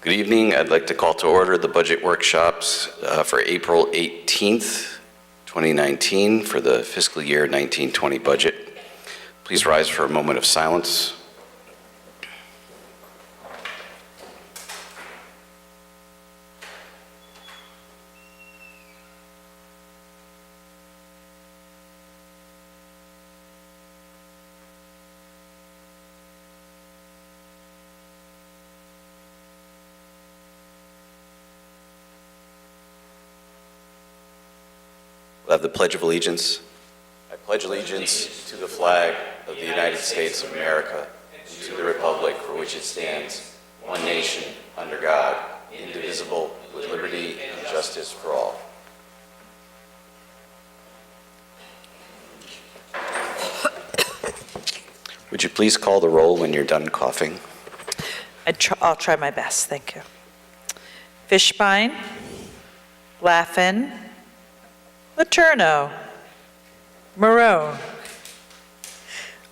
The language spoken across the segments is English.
Good evening. I'd like to call to order the budget workshops for April 18th, 2019 for the fiscal year 1920 budget. Please rise for a moment of silence. We'll have the Pledge of Allegiance. I pledge allegiance to the flag of the United States of America and to the republic for which it stands, one nation, under God, indivisible, with liberty and justice for all. Would you please call the roll when you're done coughing? I'll try my best, thank you. Fishbein, Laffin, Letourneau, Moreau,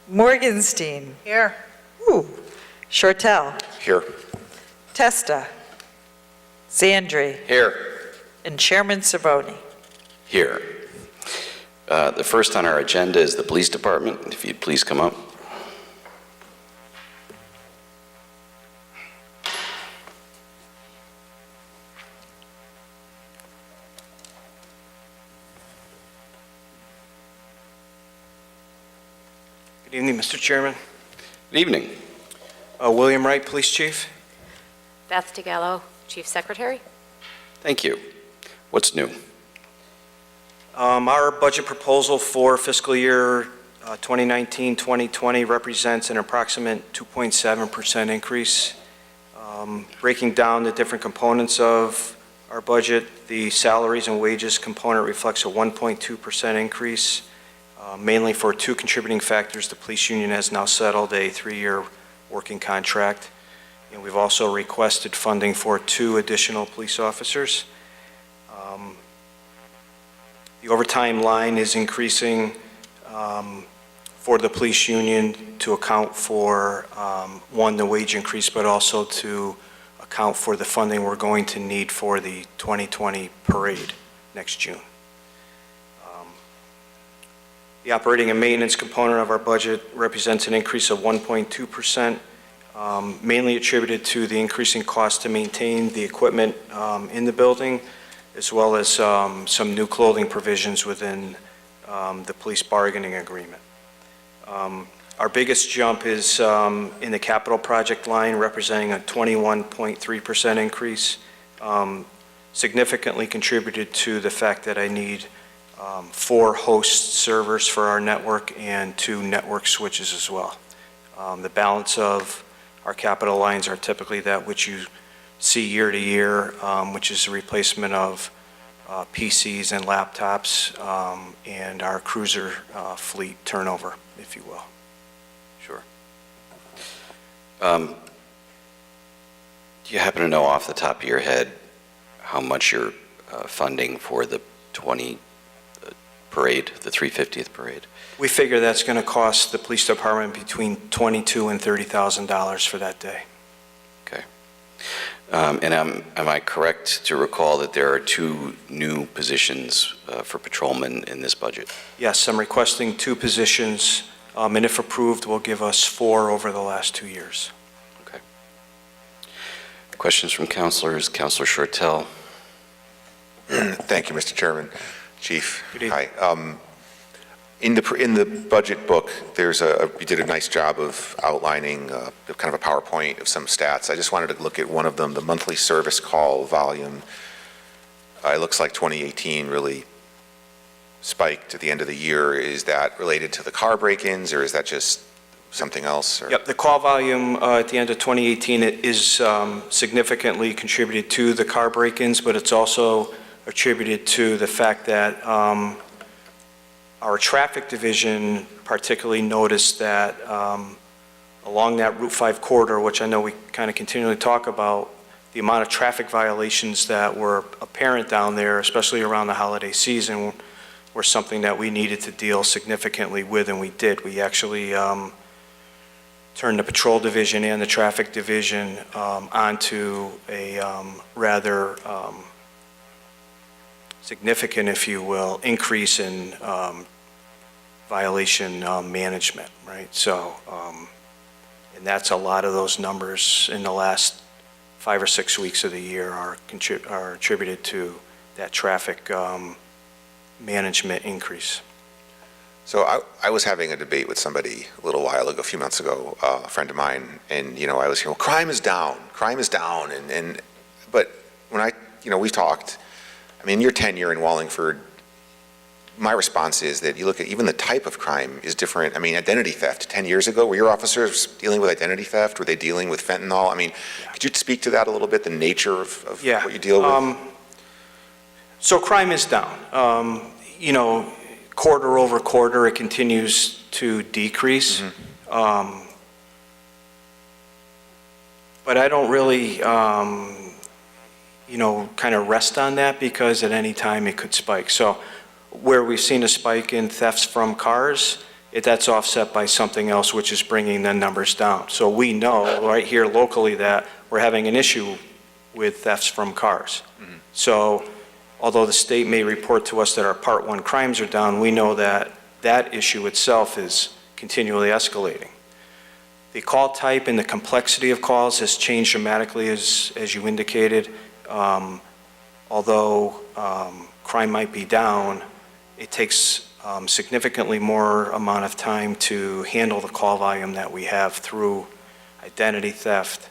Morgenstein. Here. Shortell. Here. Testa. Zandri. Here. And Chairman Cervoni. Here. The first on our agenda is the Police Department. If you'd please come up. Good evening, Mr. Chairman. Good evening. William Wright, Police Chief. Beth DeGallo, Chief Secretary. Thank you. What's new? Our budget proposal for fiscal year 2019-2020 represents an approximate 2.7% increase. Breaking down the different components of our budget, the salaries and wages component reflects a 1.2% increase. Mainly for two contributing factors. The police union has now settled a 3-year working contract, and we've also requested funding for 2 additional police officers. The overtime line is increasing for the police union to account for, one, the wage increase, but also to account for the funding we're going to need for the 2020 parade next June. The operating and maintenance component of our budget represents an increase of 1.2%, mainly attributed to the increasing cost to maintain the equipment in the building, as well as some new clothing provisions within the police bargaining agreement. Our biggest jump is in the capital project line, representing a 21.3% increase, significantly contributed to the fact that I need 4 host servers for our network and 2 network switches as well. The balance of our capital lines are typically that which you see year to year, which is the replacement of PCs and laptops and our cruiser fleet turnover, if you will. Sure. Do you happen to know off the top of your head how much you're funding for the 20 parade, the 350th parade? We figure that's going to cost the police department between $22,000 and $30,000 for that day. Okay. And am I correct to recall that there are 2 new positions for patrolmen in this budget? Yes, I'm requesting 2 positions, and if approved, will give us 4 over the last 2 years. Okay. Questions from councilors? Councilor Shortell. Thank you, Mr. Chairman. Chief, good evening. Hi. In the budget book, you did a nice job of outlining kind of a PowerPoint of some stats. I just wanted to look at one of them, the monthly service call volume. It looks like 2018 really spiked at the end of the year. Is that related to the car break-ins, or is that just something else? Or? Yep, the call volume at the end of 2018 is significantly contributed to the car break-ins, but it's also attributed to the fact that our traffic division particularly noticed that along that Route 5 corridor, which I know we kind of continually talk about, the amount of traffic violations that were apparent down there, especially around the holiday season, were something that we needed to deal significantly with, and we did. We actually turn the patrol division and the traffic division onto a rather significant, if you will, increase in violation management, right? So, and that's a lot of those numbers in the last 5 or 6 weeks of the year are attributed to that traffic management increase. So I was having a debate with somebody a little while ago, a few months ago, a friend of mine, and, I was hearing, well, crime is down, but when we talked, I mean, your tenure in Wallingford, my response is that you look at even the type of crime is different. I mean, identity theft, 10 years ago, were your officers dealing with identity theft? Were they dealing with fentanyl? I mean, could you speak to that a little bit, the nature of what you deal with? So crime is down. Quarter over quarter, it continues to decrease. Mm-hmm. But I don't really, kind of rest on that because at any time it could spike. So where we've seen a spike in thefts from cars, that's offset by something else, which is bringing the numbers down. So we know right here locally that we're having an issue with thefts from cars. Mm-hmm. So although the state may report to us that our Part 1 crimes are down, we know that that issue itself is continually escalating. The call type and the complexity of calls has changed dramatically, as you indicated. Although crime might be down, it takes significantly more amount of time to handle the call volume that we have through identity theft,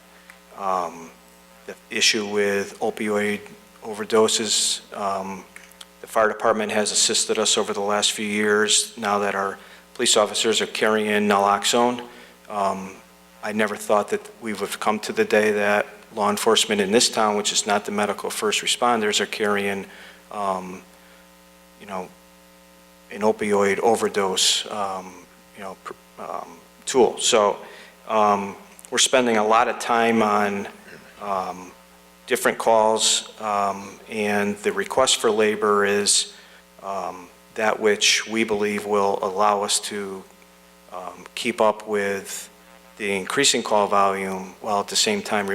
the issue with opioid overdoses. The fire department has assisted us over the last few years now that our police officers are carrying naloxone. I never thought that we would have come to the day that law enforcement in this town, which is not the medical first responders, are carrying, an opioid overdose, tool. So we're spending a lot of time on different calls, and the request for labor is that which we believe will allow us to keep up with the increasing call volume while at the same time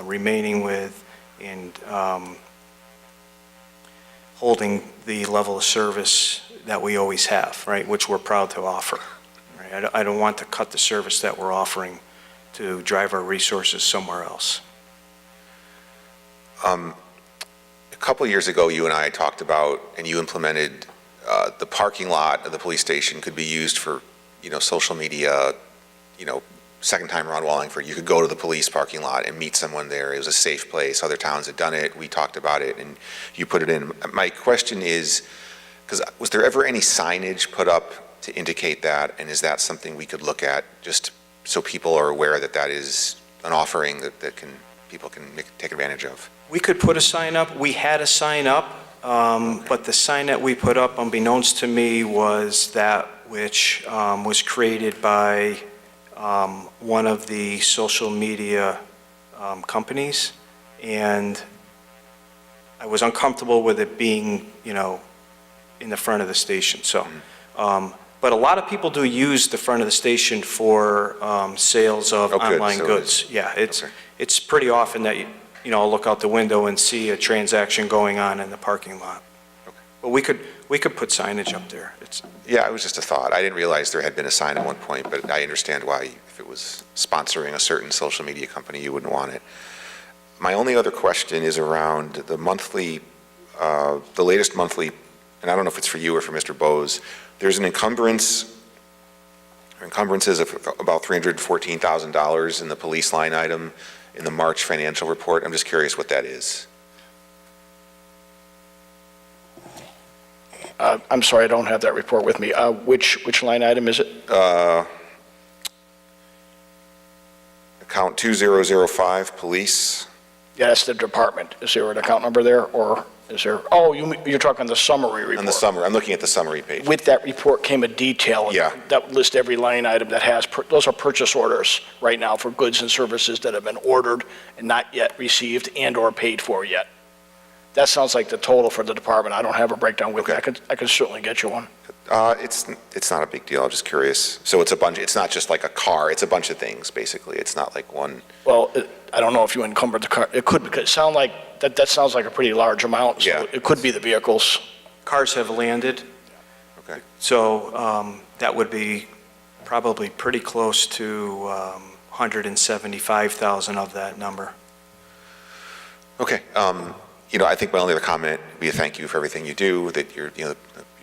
remaining with and holding the level of service that we always have, right, which we're proud to offer. Right? I don't want to cut the service that we're offering to drive our resources somewhere else. A couple of years ago, you and I talked about, and you implemented, the parking lot of the police station could be used for, social media, second time around Wallingford, you could go to the police parking lot and meet someone there. It was a safe place. Other towns had done it. We talked about it, and you put it in. My question is, because was there ever any signage put up to indicate that, and is that something we could look at just so people are aware that that is an offering that people can take advantage of? We could put a sign up. We had a sign up, but the sign that we put up, unbeknownst to me, was that which was created by one of the social media companies, and I was uncomfortable with it being, in the front of the station. So, but a lot of people do use the front of the station for sales of online goods. Yeah, it's pretty often that I'll look out the window and see a transaction going on in the parking lot. Okay. But we could put signage up there. Yeah, it was just a thought. I didn't realize there had been a sign at one point, but I understand why, if it was sponsoring a certain social media company, you wouldn't want it. My only other question is around the monthly, the latest monthly, and I don't know if it's for you or for Mr. Bose. There's an encumbrances of about $314,000 in the police line item in the March financial report. I'm just curious what that is. I'm sorry, I don't have that report with me. Which line item is it? Account 2005, police. Yeah, that's the department. Is there an account number there, or is there? Oh, you're talking the summary report. On the summary, I'm looking at the summary page. With that report came a detail. Yeah. That lists every line item that has, those are purchase orders right now for goods and services that have been ordered and not yet received and or paid for yet. That sounds like the total for the department. I don't have a breakdown with me. Okay. I could certainly get you one. It's not a big deal, I'm just curious. So it's a bunch, it's not just like a car, it's a bunch of things, basically. It's not like one, Well, I don't know if you encumbered the car. It could, because it sound like, that sounds like a pretty large amount. So Yeah. it could be the vehicles. Cars have landed, okay. so that would be probably pretty close to 175,000 of that number. Okay, I think my only other comment would be a thank you for everything you do, that your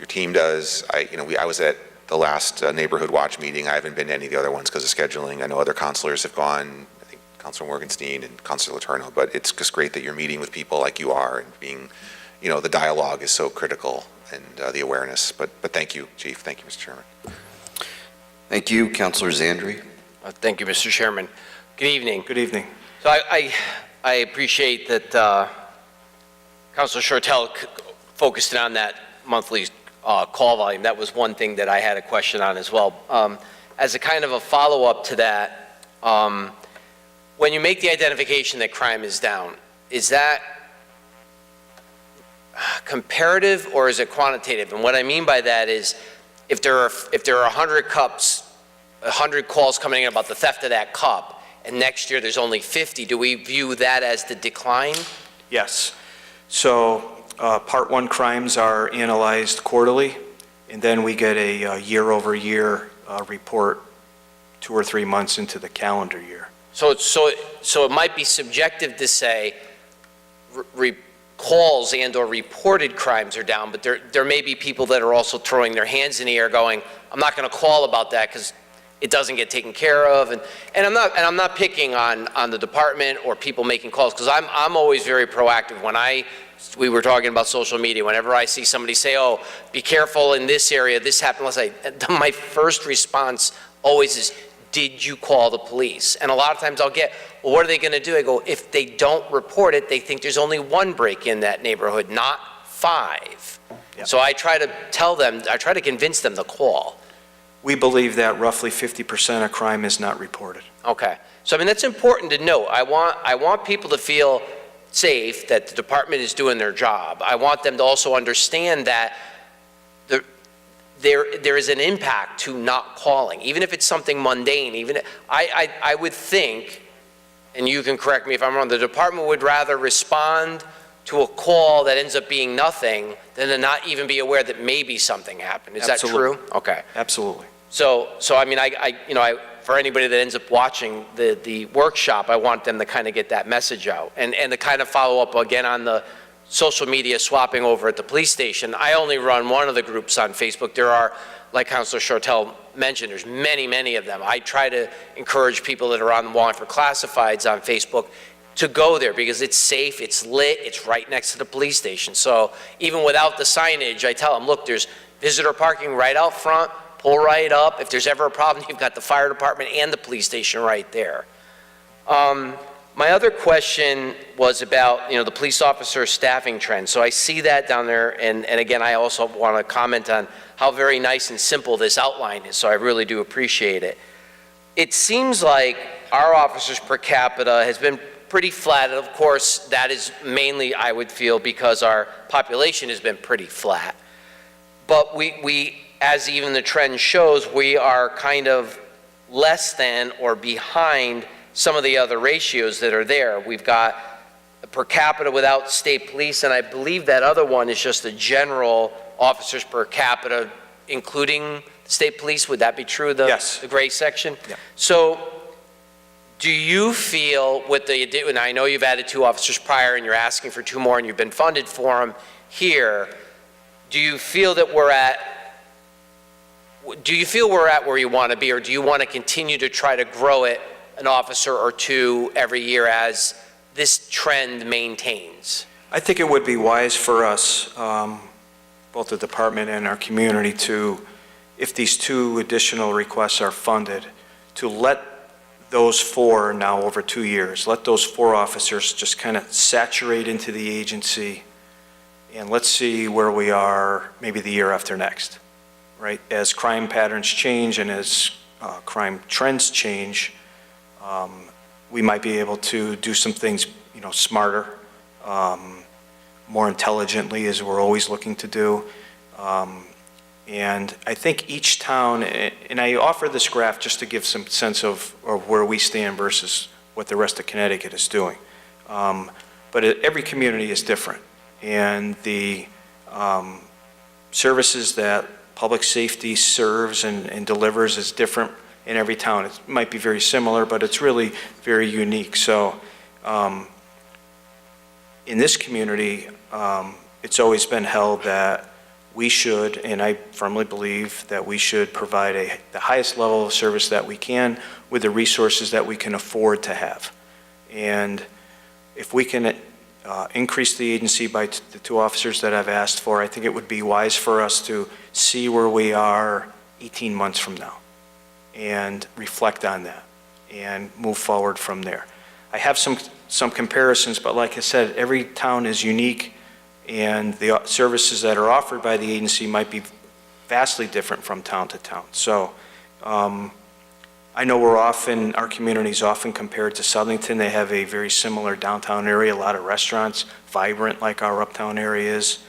team does. I was at the last neighborhood watch meeting. I haven't been to any of the other ones because of scheduling. I know other counselors have gone, I think Councilor Morgenstein and Councilor Letourneau, but it's just great that you're meeting with people like you are and being, the dialogue is so critical and the awareness. But thank you, Chief. Thank you, Mr. Chairman. Thank you, Councilor Zandri. Thank you, Mr. Chairman. Good evening. Good evening. So I appreciate that Councilor Shortell focused in on that monthly call volume. That was one thing that I had a question on as well. As a kind of a follow-up to that, when you make the identification that crime is down, is that comparative or is it quantitative? And what I mean by that is if there are 100 cups, 100 calls coming in about the theft of that cup, and next year there's only 50, do we view that as the decline? Yes. So Part 1 crimes are analyzed quarterly, and then we get a year-over-year report 2 or 3 months into the calendar year. So it might be subjective to say calls and/or reported crimes are down, but there may be people that are also throwing their hands in the air going, I'm not going to call about that because it doesn't get taken care of. And I'm not picking on the department or people making calls, because I'm always very proactive. We were talking about social media. Whenever I see somebody say, oh, be careful in this area, this happened, my first response always is, did you call the police? And a lot of times I'll get, well, what are they going to do? I go, if they don't report it, they think there's only one break in that neighborhood, not 5. Yep. So I try to tell them, I try to convince them to call. We believe that roughly 50% of crime is not reported. Okay. So, that's important to note. I want people to feel safe, that the department is doing their job. I want them to also understand that there is an impact to not calling, even if it's something mundane. I would think, and you can correct me if I'm wrong, the department would rather respond to a call that ends up being nothing than to not even be aware that maybe something happened. Is Absolutely. that true? Okay. Absolutely. So for anybody that ends up watching the workshop, I want them to kind of get that message out. And to kind of follow up again on the social media swapping over at the police station. I only run one of the groups on Facebook. There are, like Councilor Shortell mentioned, there's many, many of them. I try to encourage people that are on the Wallingford Classifieds on Facebook to go there because it's safe, it's lit, it's right next to the police station. So even without the signage, I tell them, look, there's visitor parking right out front, pull right up. If there's ever a problem, you've got the fire department and the police station right there. My other question was about, the police officer staffing trend. So I see that down there, and again, I also want to comment on how very nice and simple this outline is, so I really do appreciate it. It seems like our officers per capita has been pretty flat, and of course, that is mainly, I would feel, because our population has been pretty flat. But we as even the trend shows, we are kind of less than or behind some of the other ratios that are there. We've got per capita without state police, and I believe that other one is just the general officers per capita, including the state police. Would that be true? Yes. The gray section? Yeah. So do you feel with and I know you've added 2 officers prior and you're asking for 2 more and you've been funded for them here, do you feel we're at where you want to be, or do you want to continue to try to grow it an officer or 2 every year as this trend maintains? I think it would be wise for us, both the department and our community, to, if these 2 additional requests are funded, to let those 4 now over 2 years, let those 4 officers just kind of saturate into the agency, and let's see where we are maybe the year after next, right? As crime patterns change and as crime trends change, we might be able to do some things, smarter, more intelligently, as we're always looking to do. And I think each town, and I offer this graph just to give some sense of where we stand versus what the rest of Connecticut is doing. But every community is different, and the services that public safety serves and delivers is different in every town. It might be very similar, but it's really very unique. So in this community, it's always been held that we should, and I firmly believe that we should provide the highest level of service that we can with the resources that we can afford to have. And if we can increase the agency by the 2 officers that I've asked for, I think it would be wise for us to see where we are 18 months from now and reflect on that and move forward from there. I have some comparisons, but like I said, every town is unique, and the services that are offered by the agency might be vastly different from town to town. So I know our community is often compared to Southington. They have a very similar downtown area, a lot of restaurants, vibrant like our uptown area is.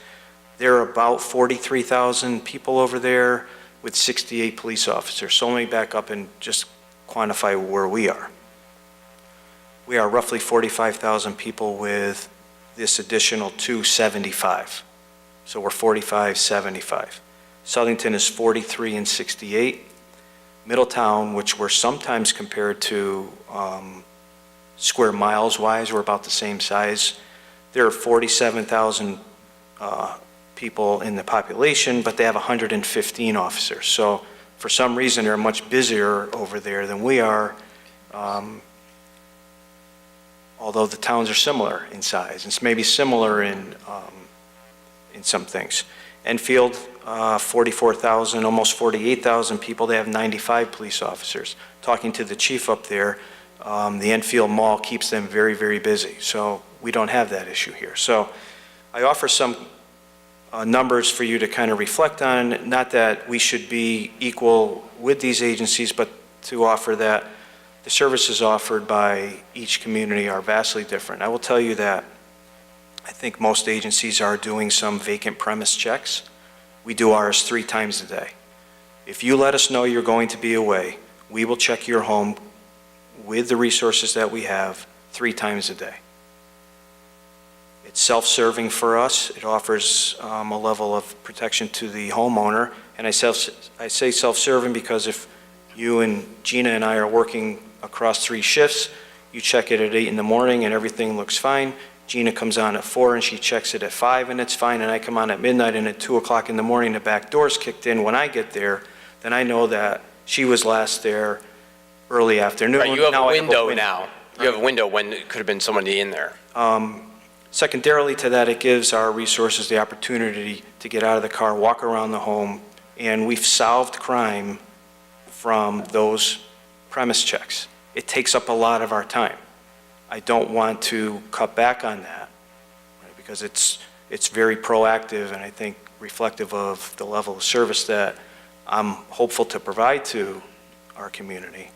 There are about 43,000 people over there with 68 police officers. So let me back up and just quantify where we are. We are roughly 45,000 people with this additional 275. So we're 45, 75. Southington is 43 and 68. Middletown, which we're sometimes compared to square miles wise, we're about the same size. There are 47,000 people in the population, but they have 115 officers. So for some reason, they're much busier over there than we are, although the towns are similar in size. It's maybe similar in some things. Enfield, 44,000, almost 48,000 people. They have 95 police officers. Talking to the chief up there, the Enfield Mall keeps them very, very busy. So we don't have that issue here. So I offer some numbers for you to kind of reflect on, not that we should be equal with these agencies, but to offer that the services offered by each community are vastly different. I will tell you that I think most agencies are doing some vacant premise checks. We do ours 3 times a day. If you let us know you're going to be away, we will check your home with the resources that we have 3 times a day. It's self-serving for us. It offers a level of protection to the homeowner. And I say self-serving because if you and Gina and I are working across 3 shifts, you check it at 8 in the morning and everything looks fine. Gina comes on at 4 and she checks it at 5 and it's fine, and I come on at midnight and at 2 o'clock in the morning the back door's kicked in. When I get there, then I know that she was last there early afternoon. Right, you have now a window now. You have a window when it could have been somebody in there. Secondarily to that, it gives our resources the opportunity to get out of the car, walk around the home, and we've solved crime from those premise checks. It takes up a lot of our time. I don't want to cut back on that, right, because it's very proactive and I think reflective of the level of service that I'm hopeful to provide to our community.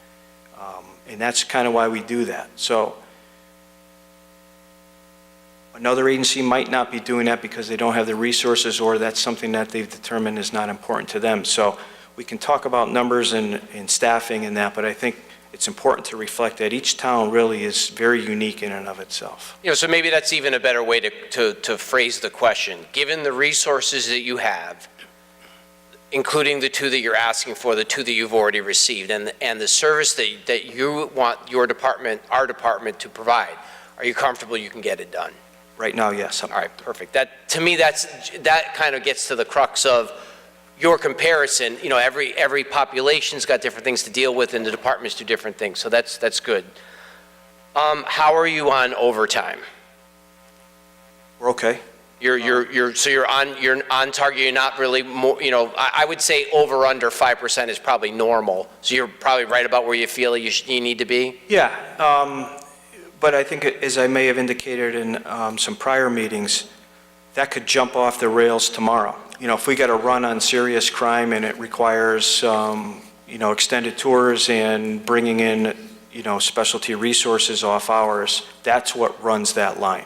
And that's kind of why we do that. So another agency might not be doing that because they don't have the resources, or that's something that they've determined is not important to them. So we can talk about numbers and staffing and that, but I think it's important to reflect that each town really is very unique in and of itself. You know, so maybe that's even a better way to phrase the question. Given the resources that you have, including the 2 that you're asking for, the 2 that you've already received, and the service that you want our department to provide, are you comfortable you can get it done? Right now, yes. All right, perfect. To me, that kind of gets to the crux of your comparison. You know, every population's got different things to deal with, and the departments do different things, so that's good. How are you on overtime? We're okay. You're on target. You're not really more, you know, I would say over under 5% is probably normal. So you're probably right about where you feel you need to be? Yeah, but I think, as I may have indicated in some prior meetings, that could jump off the rails tomorrow. You know, if we get a run on serious crime and it requires, you know, extended tours and bringing in, you know, specialty resources off hours, that's what runs that line.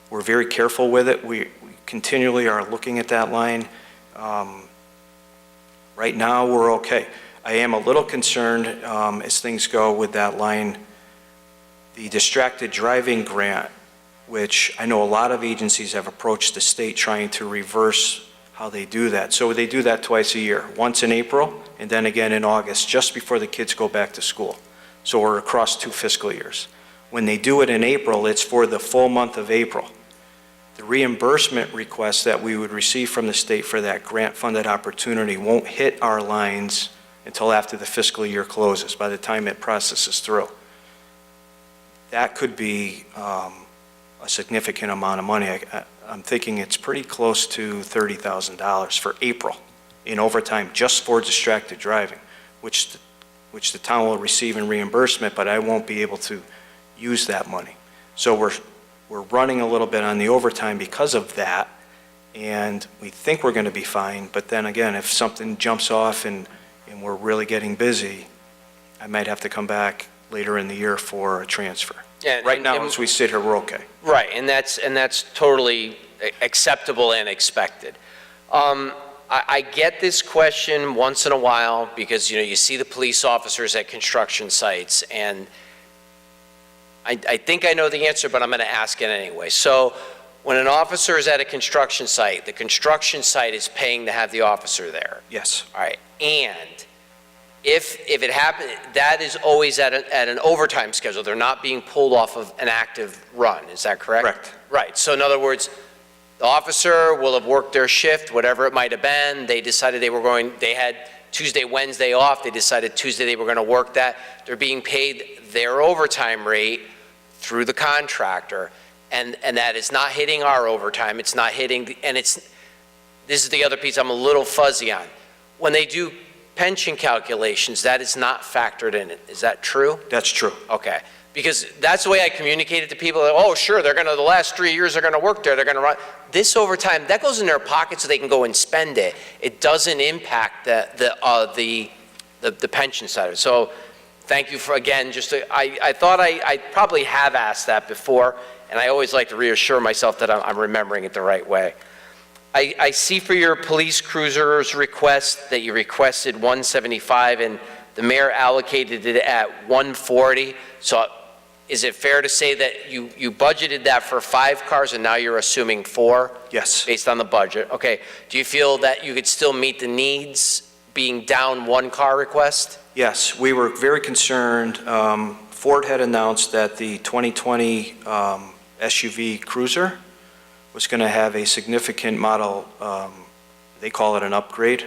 We're very careful with it. We continually are looking at that line. Right now, we're okay. I am a little concerned as things go with that line, the distracted driving grant, which I know a lot of agencies have approached the state trying to reverse how they do that. So they do that twice a year, once in April and then again in August, just before the kids go back to school. So we're across 2 fiscal years. When they do it in April, it's for the full month of April. The reimbursement request that we would receive from the state for that grant-funded opportunity won't hit our lines until after the fiscal year closes, by the time it processes through. That could be a significant amount of money. I'm thinking it's pretty close to $30,000 for April in overtime just for distracted driving, which the town will receive in reimbursement, but I won't be able to use that money. So we're running a little bit on the overtime because of that, and we think we're going to be fine, but then again, if something jumps off and we're really getting busy, I might have to come back later in the year for a transfer. Yeah, Right now, as we sit here, we're okay. Right, and that's totally acceptable and expected. I get this question once in a while because, you know, you see the police officers at construction sites, and I think I know the answer, but I'm going to ask it anyway. So when an officer is at a construction site, the construction site is paying to have the officer there. Yes. All right, and if it happens, that is always at an overtime schedule. They're not being pulled off of an active run. Is that correct? Correct. Right. So in other words, the officer will have worked their shift, whatever it might have been. They decided they had Tuesday, Wednesday off. They decided Tuesday they were going to work that. They're being paid their overtime rate through the contractor. And that is not hitting our overtime. It's not hitting, this is the other piece I'm a little fuzzy on. When they do pension calculations, that is not factored in it. Is that true? That's true. Okay. Because that's the way I communicated to people, that, oh, sure, they're going to, the last 3 years they're going to work there, they're going to run. This overtime, that goes in their pocket so they can go and spend it. It doesn't impact the pension side of it. So thank you for, again, I thought I probably have asked that before, and I always like to reassure myself that I'm remembering it the right way. I see for your police cruisers request that you requested 175 and the mayor allocated it at 140. So is it fair to say that you budgeted that for 5 cars and now you're assuming 4? Yes. Based on the budget? Okay. Do you feel that you could still meet the needs being down 1 car request? Yes, we were very concerned. Ford had announced that the 2020 SUV Cruiser was going to have a significant model, they call it an upgrade,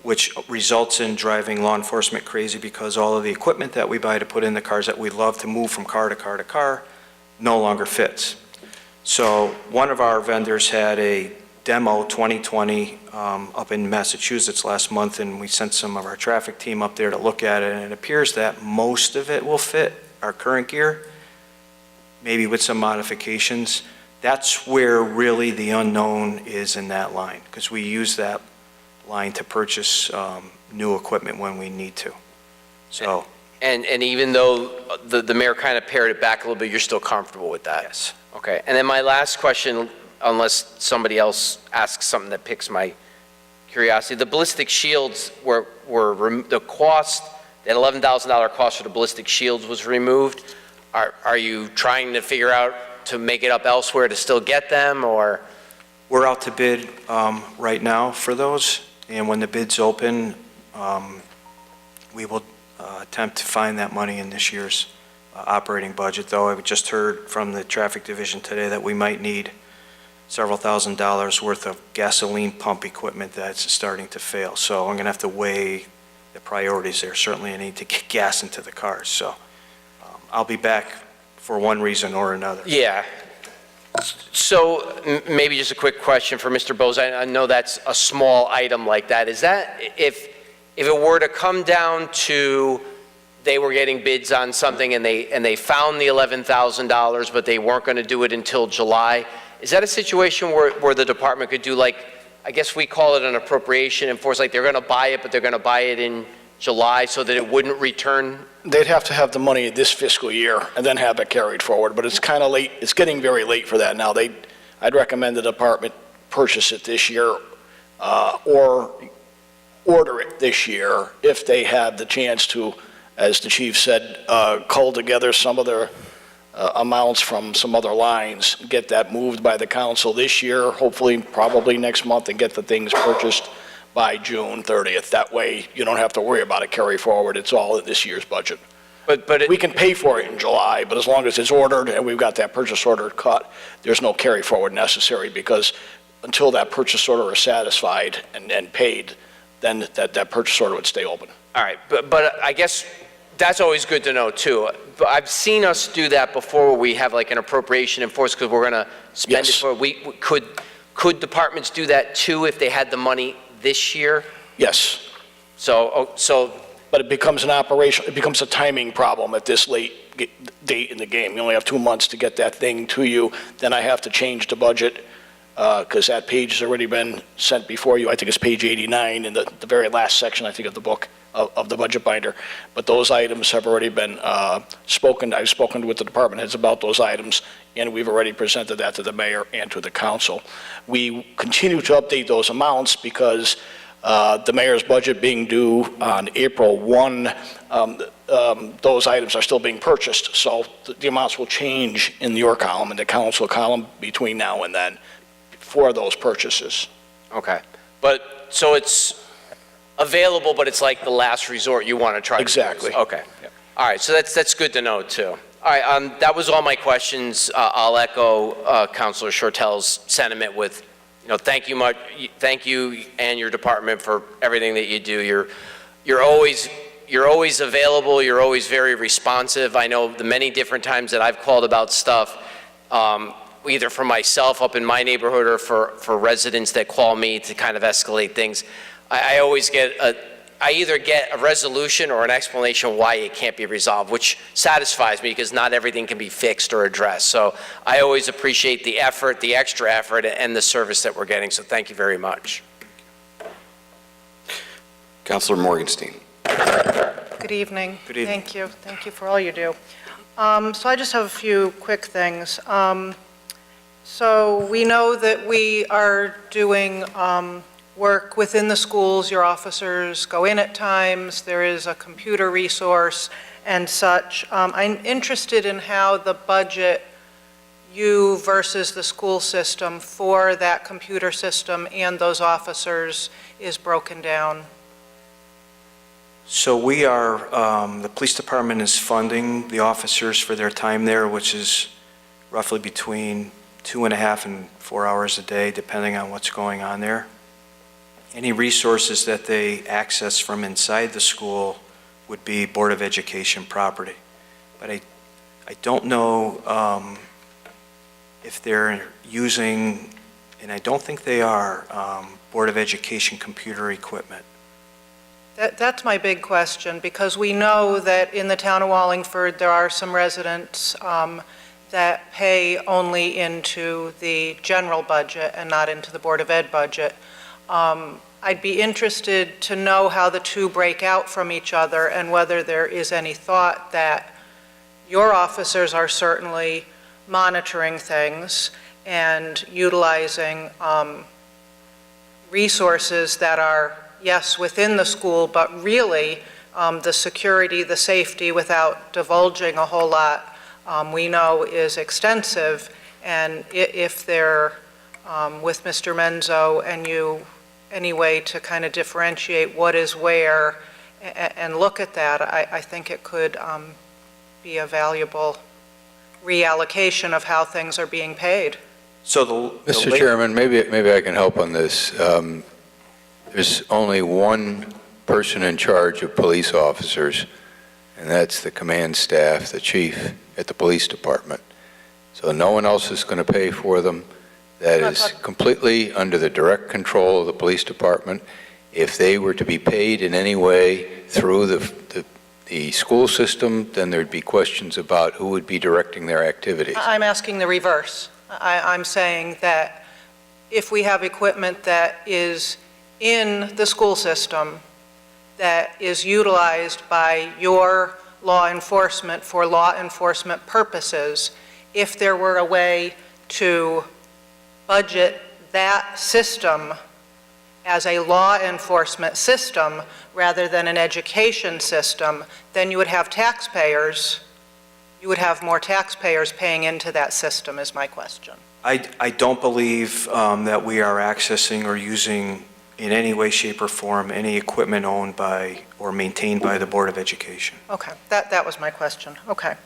which results in driving law enforcement crazy because all of the equipment that we buy to put in the cars that we love to move from car to car to car no longer fits. So one of our vendors had a demo 2020 up in Massachusetts last month, and we sent some of our traffic team up there to look at it, and it appears that most of it will fit our current gear, maybe with some modifications. That's where really the unknown is in that line, because we use that line to purchase new equipment when we need to. So. And even though the mayor kind of pared it back a little bit, you're still comfortable with that? Yes. Okay. And then my last question, unless somebody else asks something that piques my curiosity, the ballistic shields were the cost, that $11,000 cost for the ballistic shields was removed. Are you trying to figure out to make it up elsewhere to still get them, or? We're out to bid right now for those, and when the bids open, we will attempt to find that money in this year's operating budget, though I just heard from the traffic division today that we might need several $1,000s worth of gasoline pump equipment that's starting to fail. So I'm going to have to weigh the priorities there. Certainly I need to get gas into the cars, so I'll be back for one reason or another. Yeah. So maybe just a quick question for Mr. Bose. I know that's a small item like that. Is that, if it were to come down to they were getting bids on something and they found the $11,000, but they weren't going to do it until July, is that a situation where the department could do, like, I guess we call it an appropriation, and force, like, they're going to buy it, but they're going to buy it in July so that it wouldn't return? They'd have to have the money this fiscal year and then have it carried forward, but it's kind of late. It's getting very late for that now. I'd recommend the department purchase it this year, or order it this year if they have the chance to, as the chief said, cull together some of their amounts from some other lines, get that moved by the council this year, hopefully, probably next month, and get the things purchased by June 30th. That way, you don't have to worry about it carry forward. It's all in this year's budget. But We can pay for it in July, but as long as it's ordered and we've got that purchase order cut, there's no carry forward necessary, because until that purchase order is satisfied and paid, then that purchase order would stay open. all right, but I guess that's always good to know too. But I've seen us do that before, where we have like an appropriation in force because we're going to spend it Yes. for, could departments do that too if they had the money this year? Yes, So but it becomes it becomes a timing problem at this late date in the game. You only have 2 months to get that thing to you. Then I have to change the budget because that page has already been sent before you. I think it's page 89 in the very last section, I think, of the book, of the budget binder. But those items have already been spoken. I've spoken with the department heads about those items, and we've already presented that to the mayor and to the council. We continue to update those amounts because the mayor's budget being due on April 1, those items are still being purchased. So the amounts will change in your column and the council column between now and then for those purchases. okay. But, so it's available, but it's like the last resort you want to try to use. Exactly. Okay. All right, so that's good to know too. All right, that was all my questions. I'll echo Councilor Shortell's sentiment with, thank you and your department for everything that you do. You're always available. You're always very responsive. I know the many different times that I've called about stuff, either for myself up in my neighborhood or for residents that call me to kind of escalate things. I always I either get a resolution or an explanation why it can't be resolved, which satisfies me because not everything can be fixed or addressed. So I always appreciate the effort, the extra effort, and the service that we're getting. So thank you very much. Councilor Morgenstein. Good evening. Good evening. Thank you. Thank you for all you do. So I just have a few quick things. So we know that we are doing work within the schools. Your officers go in at times. There is a computer resource and such. I'm interested in how the budget, you versus the school system, for that computer system and those officers is broken down. So we are, the police department is funding the officers for their time there, which is roughly between 2.5 and 4 hours a day, depending on what's going on there. Any resources that they access from inside the school would be Board of Education property. But I don't know if they're using, and I don't think they are, Board of Education computer equipment. That's my big question, because we know that in the town of Wallingford, there are some residents that pay only into the general budget and not into the Board of Ed budget. I'd be interested to know how the two break out from each other and whether there is any thought that your officers are certainly monitoring things and utilizing resources that are, yes, within the school, but really the security, the safety, without divulging a whole lot, we know is extensive. And if they're with Mr. Menzo and you, any way to kind of differentiate what is where and look at that, I think it could be a valuable reallocation of how things are being paid. So Mr. Chairman, maybe I can help on this. There's only one person in charge of police officers, and that's the command staff, the chief at the police department. So no one else is going to pay for them. That is completely under the direct control of the police department. If they were to be paid in any way through the school system, then there'd be questions about who would be directing their activities. I'm asking the reverse. I'm saying that if we have equipment that is in the school system that is utilized by your law enforcement for law enforcement purposes, if there were a way to budget that system as a law enforcement system rather than an education system, then you would have taxpayers, you would have more taxpayers paying into that system, is my question. I don't believe that we are accessing or using in any way, shape, or form any equipment owned by or maintained by the Board of Education. Okay, that was my question. Okay.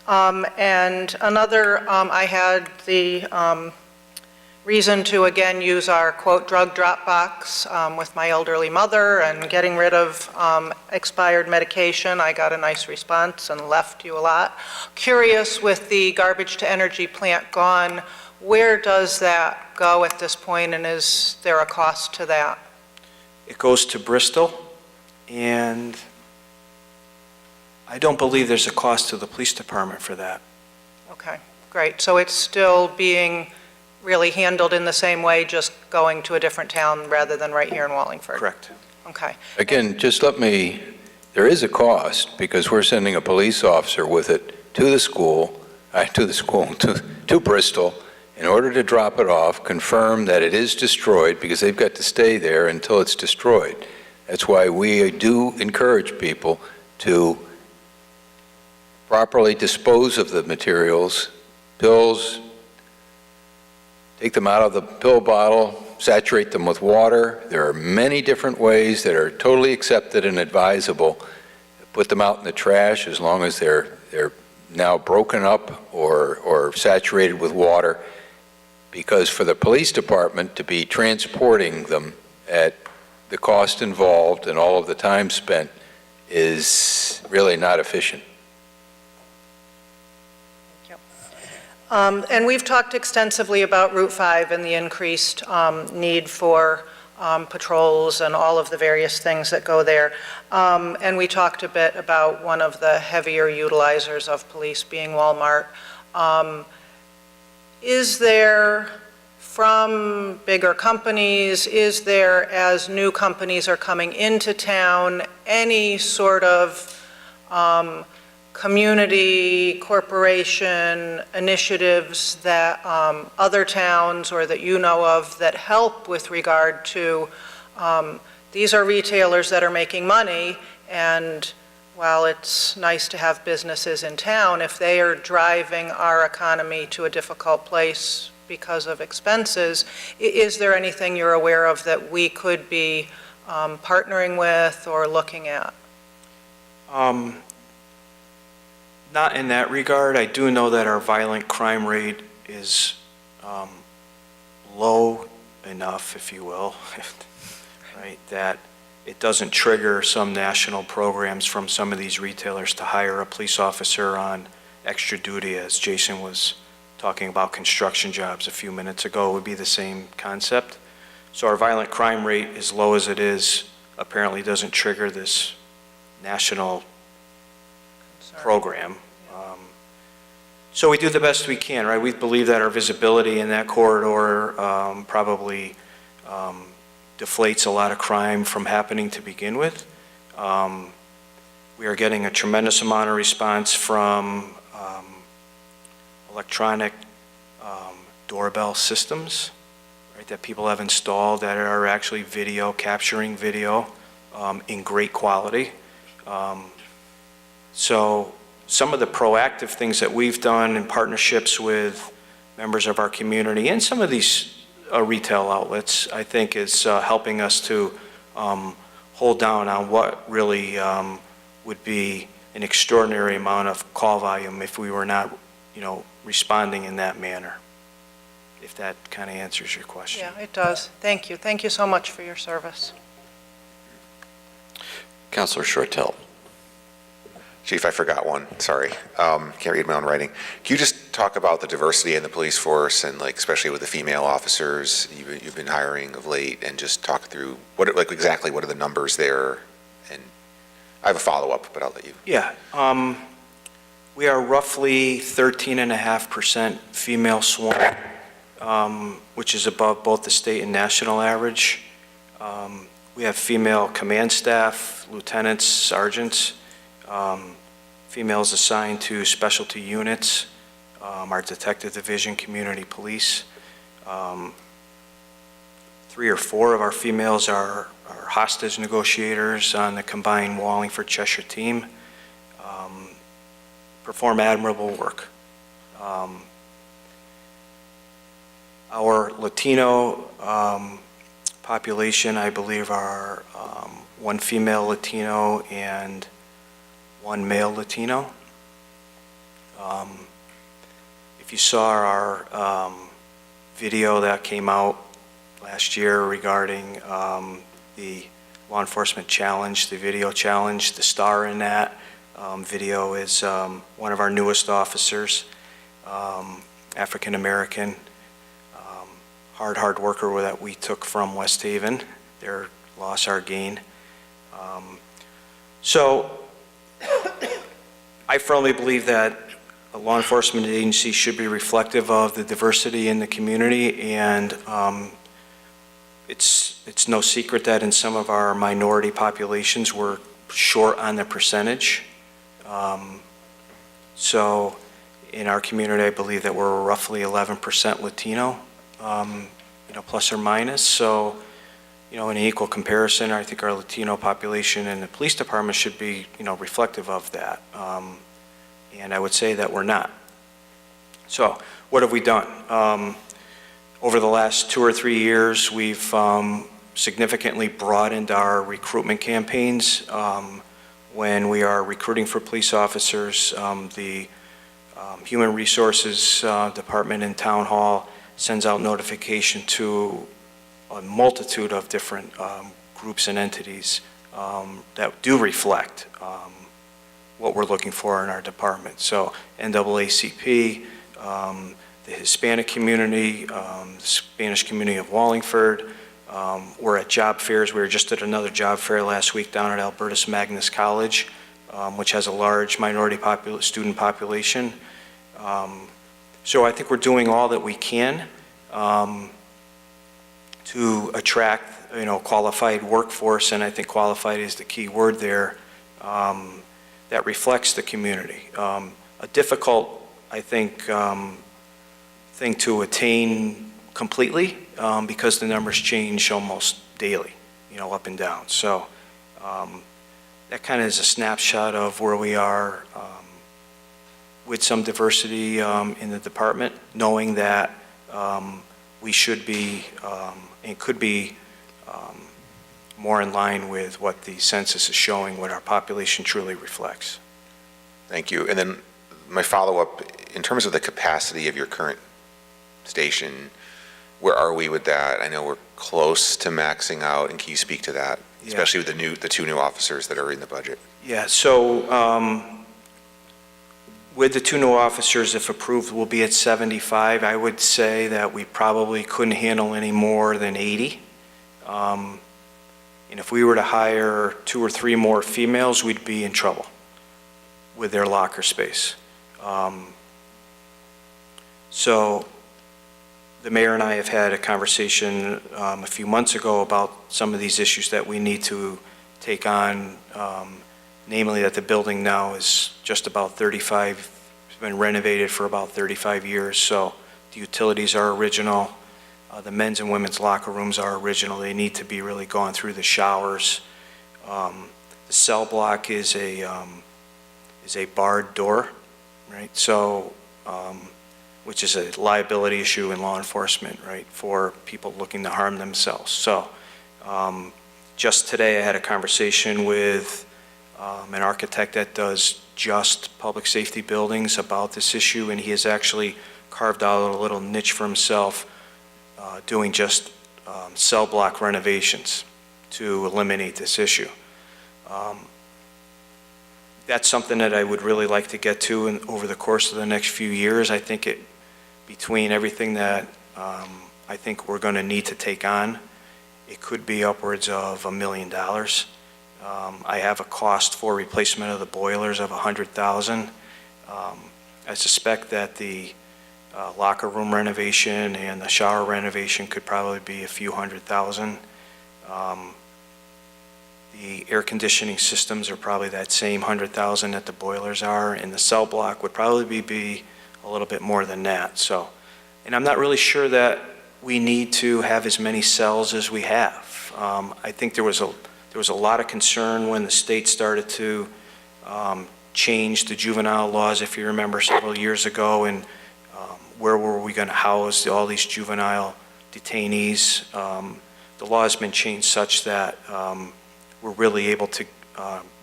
And another, I had the reason to again use our quote drug drop box with my elderly mother and getting rid of expired medication. I got a nice response and left you a lot. Curious, with the garbage to energy plant gone, where does that go at this point, and is there a cost to that? It goes to Bristol, and I don't believe there's a cost to the police department for that. Okay, great. So it's still being really handled in the same way, just going to a different town rather than right here in Wallingford? Correct. Okay. Again, just there is a cost, because we're sending a police officer with it to the school, to Bristol, in order to drop it off, confirm that it is destroyed, because they've got to stay there until it's destroyed. That's why we do encourage people to properly dispose of the materials, pills, take them out of the pill bottle, saturate them with water. There are many different ways that are totally accepted and advisable. Put them out in the trash as long as they're now broken up or saturated with water. Because for the police department to be transporting them at the cost involved and all of the time spent is really not efficient. And we've talked extensively about Route 5 and the increased need for patrols and all of the various things that go there. And we talked a bit about one of the heavier utilizers of police being Walmart. Is there, from bigger companies, is there, as new companies are coming into town, any sort of community, corporation initiatives that other towns or that you know of that help with regard to, these are retailers that are making money, and while it's nice to have businesses in town, if they are driving our economy to a difficult place because of expenses, is there anything you're aware of that we could be partnering with or looking at? Not in that regard. I do know that our violent crime rate is low enough, if you will, right, that it doesn't trigger some national programs from some of these retailers to hire a police officer on extra duty, as Jason was talking about construction jobs a few minutes ago. It would be the same concept. So our violent crime rate, as low as it is, apparently doesn't trigger this national program. So we do the best we can, right? We believe that our visibility in that corridor probably deflates a lot of crime from happening to begin with. We are getting a tremendous amount of response from electronic doorbell systems, right, that people have installed that are actually capturing video in great quality. So some of the proactive things that we've done in partnerships with members of our community and some of these retail outlets, I think is helping us to hold down on what really would be an extraordinary amount of call volume if we were not, responding in that manner, if that kind of answers your question. Yeah, it does. Thank you. Thank you so much for your service. Councilor Shortell. Chief, I forgot one, sorry. Can't read my own writing. Can you just talk about the diversity in the police force and especially with the female officers you've been hiring of late, and just talk through exactly what are the numbers there? And I have a follow-up, but I'll let you. Yeah, we are roughly 13.5% female sworn, which is above both the state and national average. We have female command staff, lieutenants, sergeants, females assigned to specialty units, our detective division, community police. 3 or 4 of our females are hostage negotiators on the combined Wallingford Cheshire team. Perform admirable work. Our Latino population, I believe, are 1 female Latino and 1 male Latino. If you saw our video that came out last year regarding the law enforcement challenge, the video challenge, the star in that video is one of our newest officers, African American, hard worker that we took from West Haven. Their loss, our gain. So I firmly believe that a law enforcement agency should be reflective of the diversity in the community, and it's no secret that in some of our minority populations we're short on the percentage. So in our community, I believe that we're roughly 11% Latino, plus or minus. So, in an equal comparison, I think our Latino population in the police department should be, reflective of that. And I would say that we're not. So what have we done? Over the last 2 or 3 years, we've significantly broadened our recruitment campaigns. When we are recruiting for police officers, the Human Resources Department in Town Hall sends out notification to a multitude of different groups and entities that do reflect what we're looking for in our department. So NAACP, the Hispanic community, the Spanish community of Wallingford. We're at job fairs. We were just at another job fair last week down at Albertus Magnus College, which has a large minority student population. So I think we're doing all that we can to attract, qualified workforce, and I think qualified is the key word there, that reflects the community. A difficult, I think, thing to attain completely because the numbers change almost daily, up and down. So that kind of is a snapshot of where we are with some diversity in the department, knowing that we should be and could be more in line with what the census is showing, what our population truly reflects. Thank you. And then my follow-up, in terms of the capacity of your current station, where are we with that? I know we're close to maxing out, and can you speak to that, especially with the 2 new officers that are in the budget? Yeah, so with the 2 new officers, if approved, we'll be at 75. I would say that we probably couldn't handle any more than 80. And if we were to hire 2 or 3 more females, we'd be in trouble with their locker space. So the mayor and I have had a conversation a few months ago about some of these issues that we need to take on, namely that the building now is just about 35, it's been renovated for about 35 years, so the utilities are original. The men's and women's locker rooms are original. They need to be really gone through the showers. The cell block is a barred door, right? So, which is a liability issue in law enforcement, right, for people looking to harm themselves. So, just today I had a conversation with an architect that does just public safety buildings about this issue, and he has actually carved out a little niche for himself doing just cell block renovations to eliminate this issue. That's something that I would really like to get to over the course of the next few years. I think between everything that I think we're going to need to take on, it could be upwards of $1 million. I have a cost for replacement of the boilers of $100,000. I suspect that the locker room renovation and the shower renovation could probably be a few $100,000. The air conditioning systems are probably that same $100,000 that the boilers are, and the cell block would probably be a little bit more than that. So, and I'm not really sure that we need to have as many cells as we have. I think there was a lot of concern when the state started to change the juvenile laws, if you remember, several years ago, and where were we going to house all these juvenile detainees. The law has been changed such that we're really able to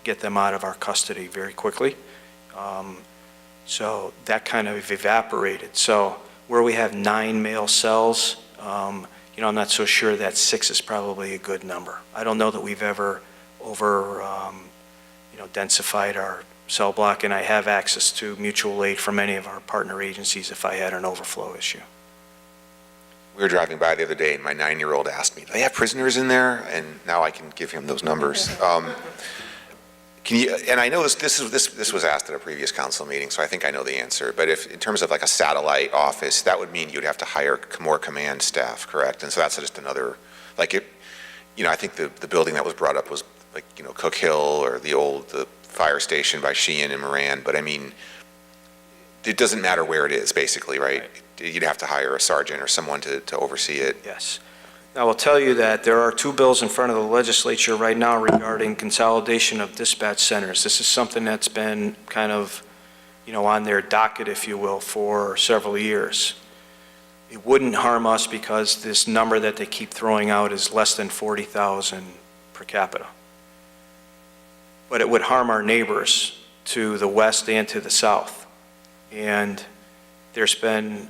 get them out of our custody very quickly. So that kind of evaporated. So where we have 9 male cells, I'm not so sure that 6 is probably a good number. I don't know that we've ever densified our cell block, and I have access to mutual aid from any of our partner agencies if I had an overflow issue. We were driving by the other day, and my 9-year-old asked me, do they have prisoners in there? And now I can give him those numbers. And I know this was asked at a previous council meeting, so I think I know the answer, but if, in terms of like a satellite office, that would mean you'd have to hire more command staff, correct? And so that's just another, like it, I think the building that was brought up was like, Cook Hill or the fire station by Sheehan and Moran, but I mean, it doesn't matter where it is, basically, right? You'd have to hire a sergeant or someone to oversee it. Yes. I will tell you that there are 2 bills in front of the legislature right now regarding consolidation of dispatch centers. This is something that's been kind of, on their docket, if you will, for several years. It wouldn't harm us because this number that they keep throwing out is less than 40,000 per capita. But it would harm our neighbors to the west and to the south. And there's been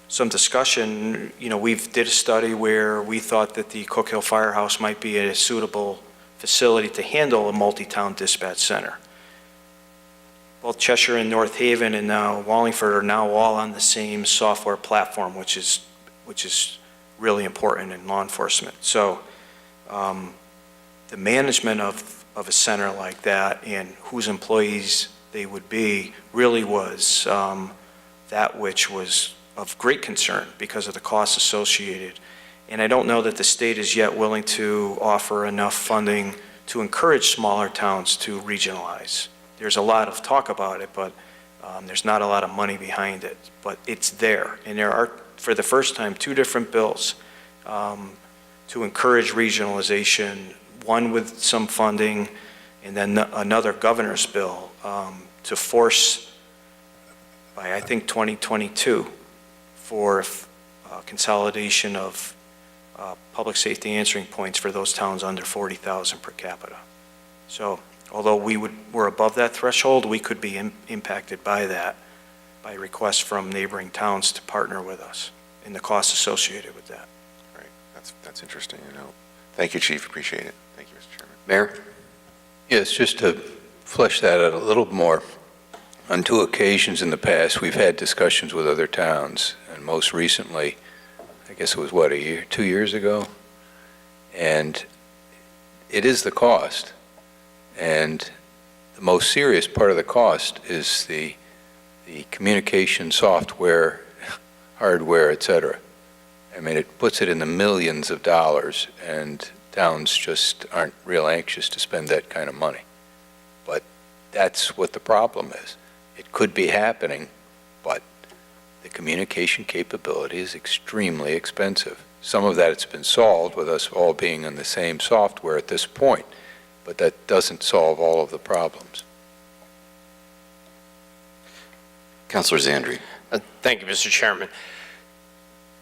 some discussion. We did a study where we thought that the Cook Hill Firehouse might be a suitable facility to handle a multi-town dispatch center. Both Cheshire and North Haven and now Wallingford are now all on the same software platform, which is really important in law enforcement. So the management of a center like that and whose employees they would be really was that which was of great concern because of the costs associated. And I don't know that the state is yet willing to offer enough funding to encourage smaller towns to regionalize. There's a lot of talk about it, but there's not a lot of money behind it. But it's there. And there are, for the first time, 2 different bills to encourage regionalization, one with some funding, and then another governor's bill to force, by I think 2022, for consolidation of public safety answering points for those towns under 40,000 per capita. So although we're above that threshold, we could be impacted by that, by requests from neighboring towns to partner with us and the costs associated with that. Right, that's interesting to know. Thank you, Chief, appreciate it. Thank you, Mr. Chairman. Mayor? Yes, just to flesh that out a little more. On 2 occasions in the past, we've had discussions with other towns, and most recently, I guess it was, 2 years ago? And it is the cost. And the most serious part of the cost is the communication software, hardware, et cetera. I mean, it puts it in the millions of dollars, and towns just aren't real anxious to spend that kind of money. But that's what the problem is. It could be happening, but the communication capability is extremely expensive. Some of that has been solved with us all being on the same software at this point, but that doesn't solve all of the problems. Councilor Zandri. Thank you, Mr. Chairman.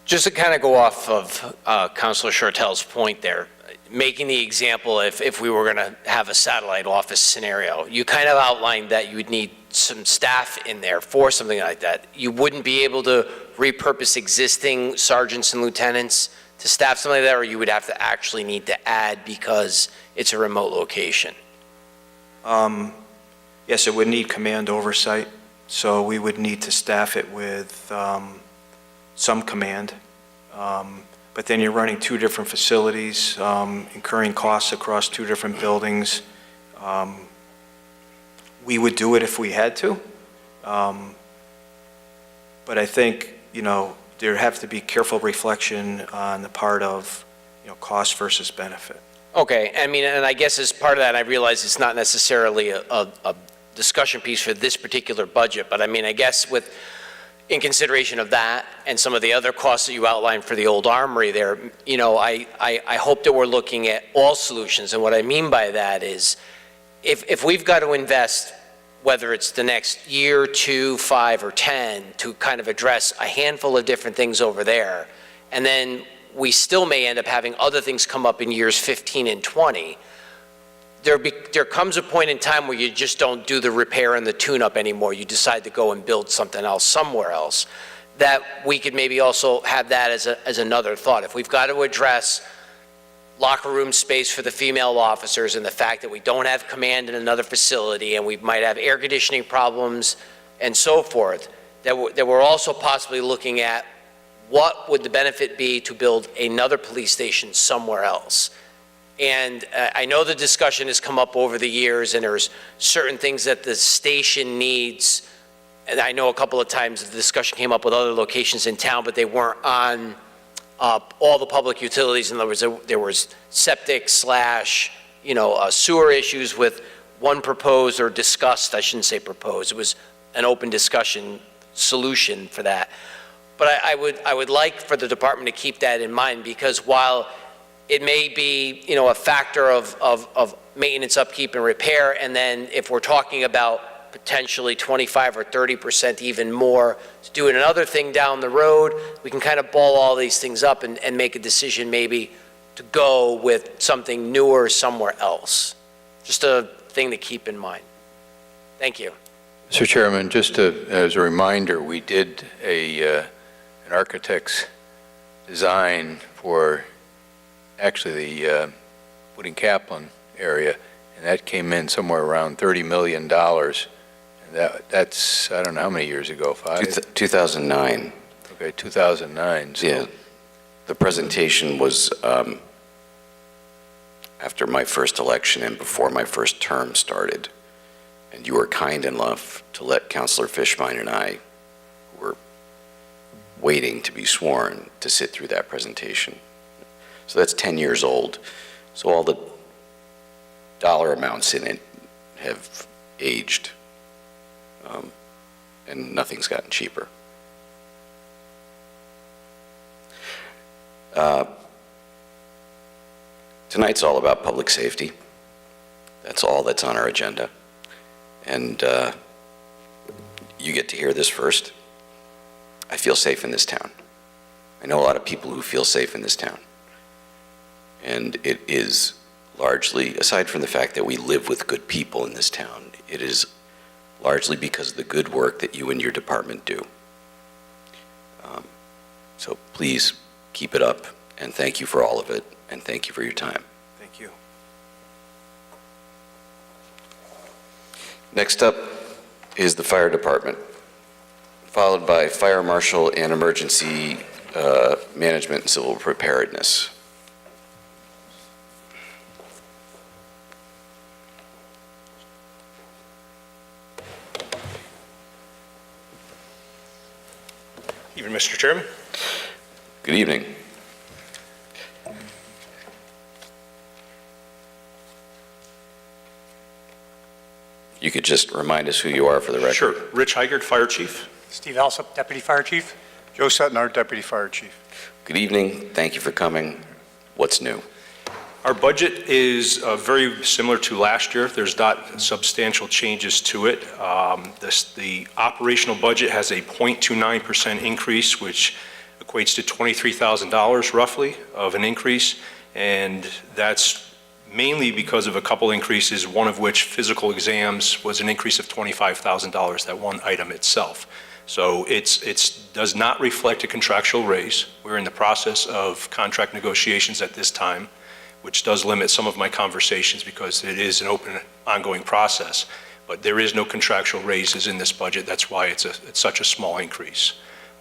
Just to kind of go off of Councilor Shortell's point there, making the example if we were going to have a satellite office scenario, you kind of outlined that you would need some staff in there for something like that. You wouldn't be able to repurpose existing sergeants and lieutenants to staff something like that, or you would have to actually need to add because it's a remote location? Yes, it would need command oversight, so we would need to staff it with some command. But then you're running 2 different facilities, incurring costs across 2 different buildings. We would do it if we had to. But I think, there have to be careful reflection on the part of, cost versus benefit. Okay, I mean, and I guess as part of that, I realize it's not necessarily a discussion piece for this particular budget, but I mean, I guess with, in consideration of that and some of the other costs that you outlined for the old armory there, I hope that we're looking at all solutions. And what I mean by that is, if we've got to invest, whether it's the next year, 2, 5, or 10, to kind of address a handful of different things over there, and then we still may end up having other things come up in years 15 and 20, there comes a point in time where you just don't do the repair and the tune-up anymore. You decide to go and build something else somewhere else. That we could maybe also have that as another thought. If we've got to address locker room space for the female officers and the fact that we don't have command in another facility and we might have air conditioning problems and so forth, that we're also possibly looking at what would the benefit be to build another police station somewhere else. And I know the discussion has come up over the years, and there's certain things that the station needs. And I know a couple of times the discussion came up with other locations in town, but they weren't on all the public utilities. In other words, there was septic / sewer issues with one proposed or discussed, I shouldn't say proposed, it was an open discussion solution for that. But I would like for the department to keep that in mind, because while it may be, a factor of maintenance, upkeep, and repair, and then if we're talking about potentially 25 or 30% even more to do another thing down the road, we can kind of ball all these things up and make a decision maybe to go with something newer somewhere else. Just a thing to keep in mind. Thank you. Mr. Chairman, just as a reminder, we did an architect's design for actually the Wooding Kaplan area, and that came in somewhere around $30 million. And that's, I don't know how many years ago, 5? 2009. Okay, 2009. So. Yeah. The presentation was after my first election and before my first term started. And you were kind enough to let Councilor Fishbein and I, who were waiting to be sworn, to sit through that presentation. So that's 10 years old. So all the dollar amounts in it have aged, and nothing's gotten cheaper. Tonight's all about public safety. That's all that's on our agenda. And you get to hear this first. I feel safe in this town. I know a lot of people who feel safe in this town. And it is largely, aside from the fact that we live with good people in this town, it is largely because of the good work that you and your department do. So please keep it up, and thank you for all of it, and thank you for your time. Thank you. Next up is the fire department, followed by fire marshal and emergency management and civil preparedness. Evening, Mr. Chairman. Good evening. You could just remind us who you are for the record. Sure. Rich Heigert, Fire Chief. Steve Alsop, Deputy Fire Chief. Joe Setnar, Deputy Fire Chief. Good evening. Thank you for coming. What's new? Our budget is very similar to last year. There's not substantial changes to it. The operational budget has a 0.29% increase, which equates to $23,000 roughly of an increase, and that's mainly because of a couple increases, one of which physical exams was an increase of $25,000, that one item itself. So it does not reflect a contractual raise. We're in the process of contract negotiations at this time, which does limit some of my conversations because it is an open, ongoing process. But there is no contractual raises in this budget. That's why it's such a small increase.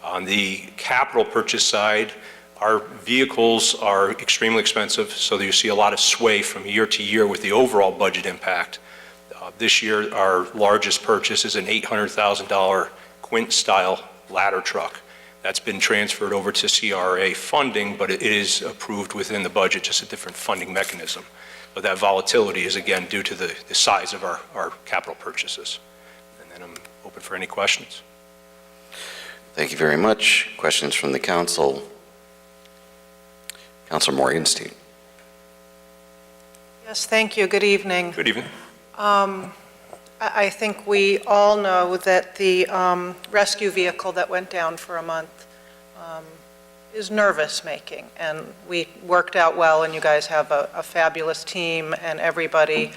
On the capital purchase side, our vehicles are extremely expensive, so you see a lot of sway from year to year with the overall budget impact. This year, our largest purchase is an $800,000 Quint-style ladder truck. That's been transferred over to CRA funding, but it is approved within the budget, just a different funding mechanism. But that volatility is, again, due to the size of our capital purchases. And then I'm open for any questions. Thank you very much. Questions from the council? Councilor Morgenstein. Yes, thank you. Good evening. Good evening. I think we all know that the rescue vehicle that went down for a month is nervous-making, and we worked out well, and you guys have a fabulous team, and everybody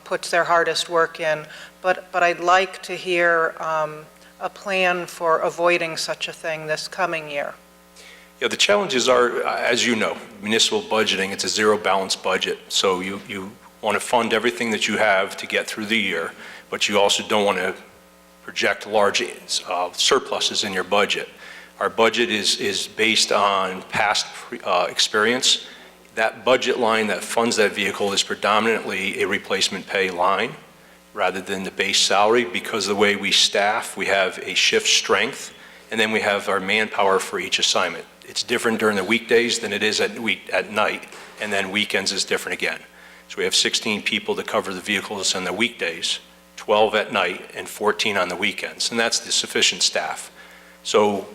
puts their hardest work in. But I'd like to hear a plan for avoiding such a thing this coming year. Yeah, the challenges are, as you know, municipal budgeting, it's a zero-balance budget. So you want to fund everything that you have to get through the year, but you also don't want to project large surpluses in your budget. Our budget is based on past experience. That budget line that funds that vehicle is predominantly a replacement pay line rather than the base salary, because of the way we staff, we have a shift strength, and then we have our manpower for each assignment. It's different during the weekdays than it is at night, and then weekends is different again. So we have 16 people to cover the vehicles on the weekdays, 12 at night, and 14 on the weekends, and that's the sufficient staff. So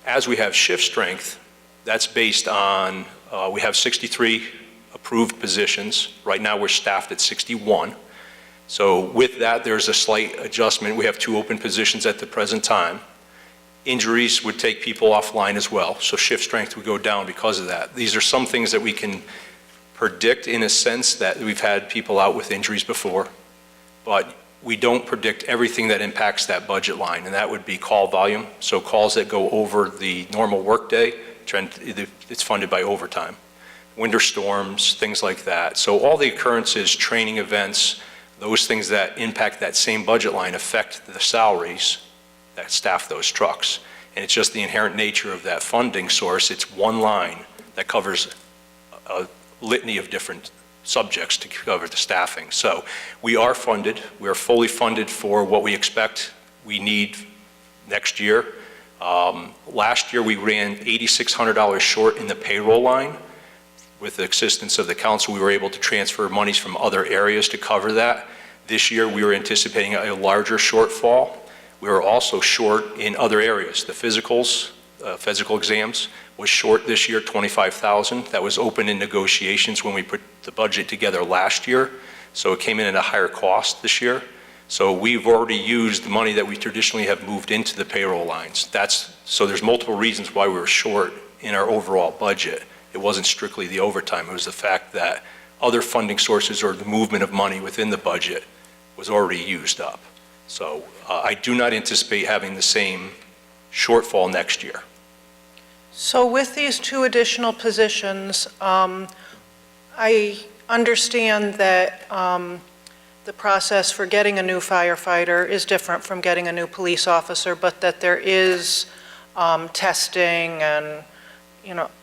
as we have shift strength, that's based on, we have 63 approved positions. Right now we're staffed at 61. So with that, there's a slight adjustment. We have 2 open positions at the present time. Injuries would take people offline as well, so shift strength would go down because of that. These are some things that we can predict in a sense that we've had people out with injuries before, but we don't predict everything that impacts that budget line, and that would be call volume. So calls that go over the normal workday, it's funded by overtime. Winter storms, things like that. So all the occurrences, training events, those things that impact that same budget line affect the salaries that staff those trucks. And it's just the inherent nature of that funding source. It's one line that covers a litany of different subjects to cover the staffing. So we are funded. We are fully funded for what we expect we need next year. Last year we ran $8,600 short in the payroll line. With the assistance of the council, we were able to transfer monies from other areas to cover that. This year we were anticipating a larger shortfall. We were also short in other areas. The physicals, physical exams was short this year, $25,000. That was open in negotiations when we put the budget together last year. So it came in at a higher cost this year. So we've already used the money that we traditionally have moved into the payroll lines. So there's multiple reasons why we were short in our overall budget. It wasn't strictly the overtime. It was the fact that other funding sources or the movement of money within the budget was already used up. So I do not anticipate having the same shortfall next year. So with these 2 additional positions, I understand that the process for getting a new firefighter is different from getting a new police officer, but that there is testing and,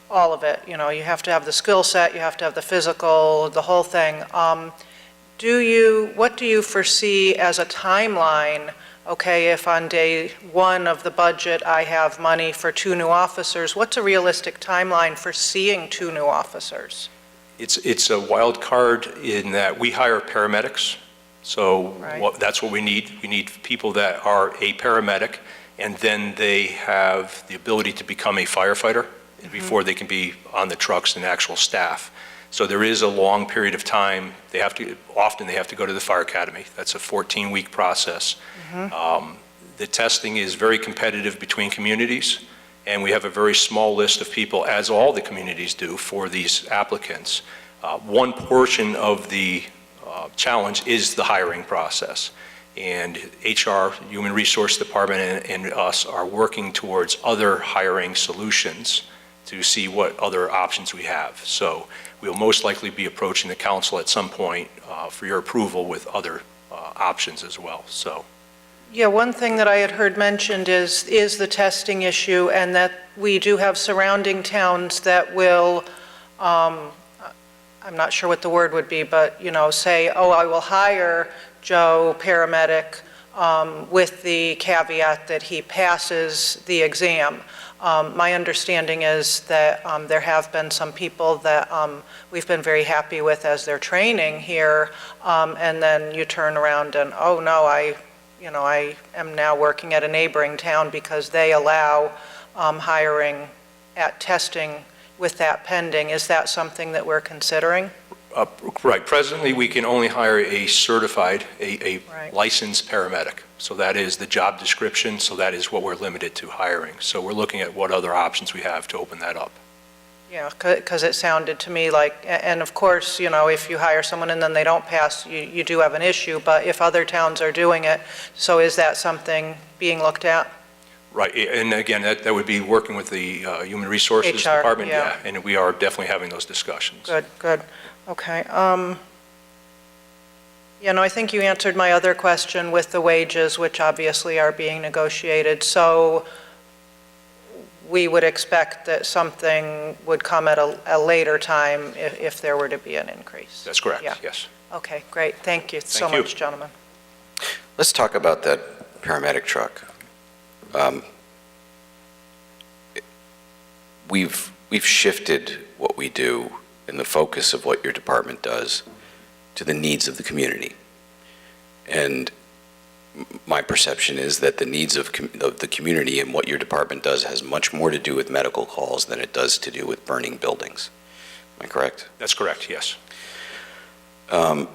all of it. You have to have the skill set, you have to have the physical, the whole thing. What do you foresee as a timeline? Okay, if on day 1 of the budget I have money for 2 new officers, what's a realistic timeline for seeing 2 new officers? It's a wild card in that we hire paramedics. So Right. that's what we need. We need people that are a paramedic, and then they have the ability to become a firefighter before they can be on the trucks and actual staff. So there is a long period of time. Often they have to go to the fire academy. That's a 14-week process. The testing is very competitive between communities, and we have a very small list of people, as all the communities do, for these applicants. One portion of the challenge is the hiring process. And HR, Human Resource Department, and us are working towards other hiring solutions to see what other options we have. So we'll most likely be approaching the council at some point for your approval with other options as well. So. Yeah, one thing that I had heard mentioned is the testing issue, and that we do have surrounding towns that will, I'm not sure what the word would be, but, say, oh, I will hire Joe, paramedic, with the caveat that he passes the exam. My understanding is that there have been some people that we've been very happy with as they're training here, and then you turn around and, oh no, I I am now working at a neighboring town because they allow hiring at testing with that pending. Is that something that we're considering? Right, presently, we can only hire a certified, a Right. licensed paramedic. So that is the job description, so that is what we're limited to hiring. So we're looking at what other options we have to open that up. Yeah, because it sounded to me like, and of course, if you hire someone and then they don't pass, you do have an issue, but if other towns are doing it, so is that something being looked at? Right, and again, that would be working with the Human Resources HR, Department. yeah. And we are definitely having those discussions. Good, good, okay. I think you answered my other question with the wages, which obviously are being negotiated, so we would expect that something would come at a later time if there were to be an increase. That's correct, Yeah. yes. Okay, great, thank you so Thank you. much, gentlemen. Let's talk about that paramedic truck. We've shifted what we do and the focus of what your department does to the needs of the community. And my perception is that the needs of the community and what your department does has much more to do with medical calls than it does to do with burning buildings. Am I correct? That's correct, yes. I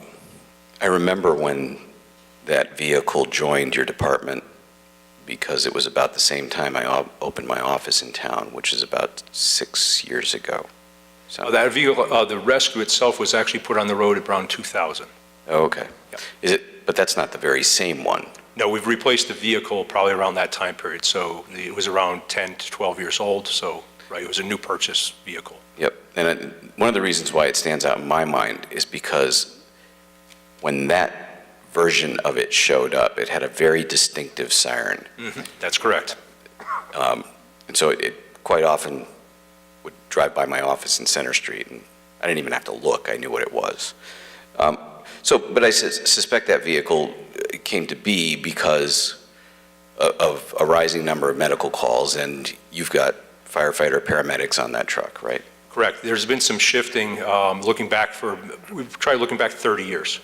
remember when that vehicle joined your department because it was about the same time I opened my office in town, which is about 6 years ago. So That vehicle, the rescue itself was actually put on the road around 2000. Oh, okay. Yeah. Is it? But that's not the very same one. No, we've replaced the vehicle probably around that time period, so it was around 10 to 12 years old, so, right, it was a new purchase vehicle. Yep. And one of the reasons why it stands out in my mind is because when that version of it showed up, it had a very distinctive siren. That's correct. And so it quite often would drive by my office in Center Street, and I didn't even have to look. I knew what it was. But I suspect that vehicle came to be because of a rising number of medical calls, and you've got firefighter paramedics on that truck, right? Correct. There's been some shifting, we've tried looking back 30 years.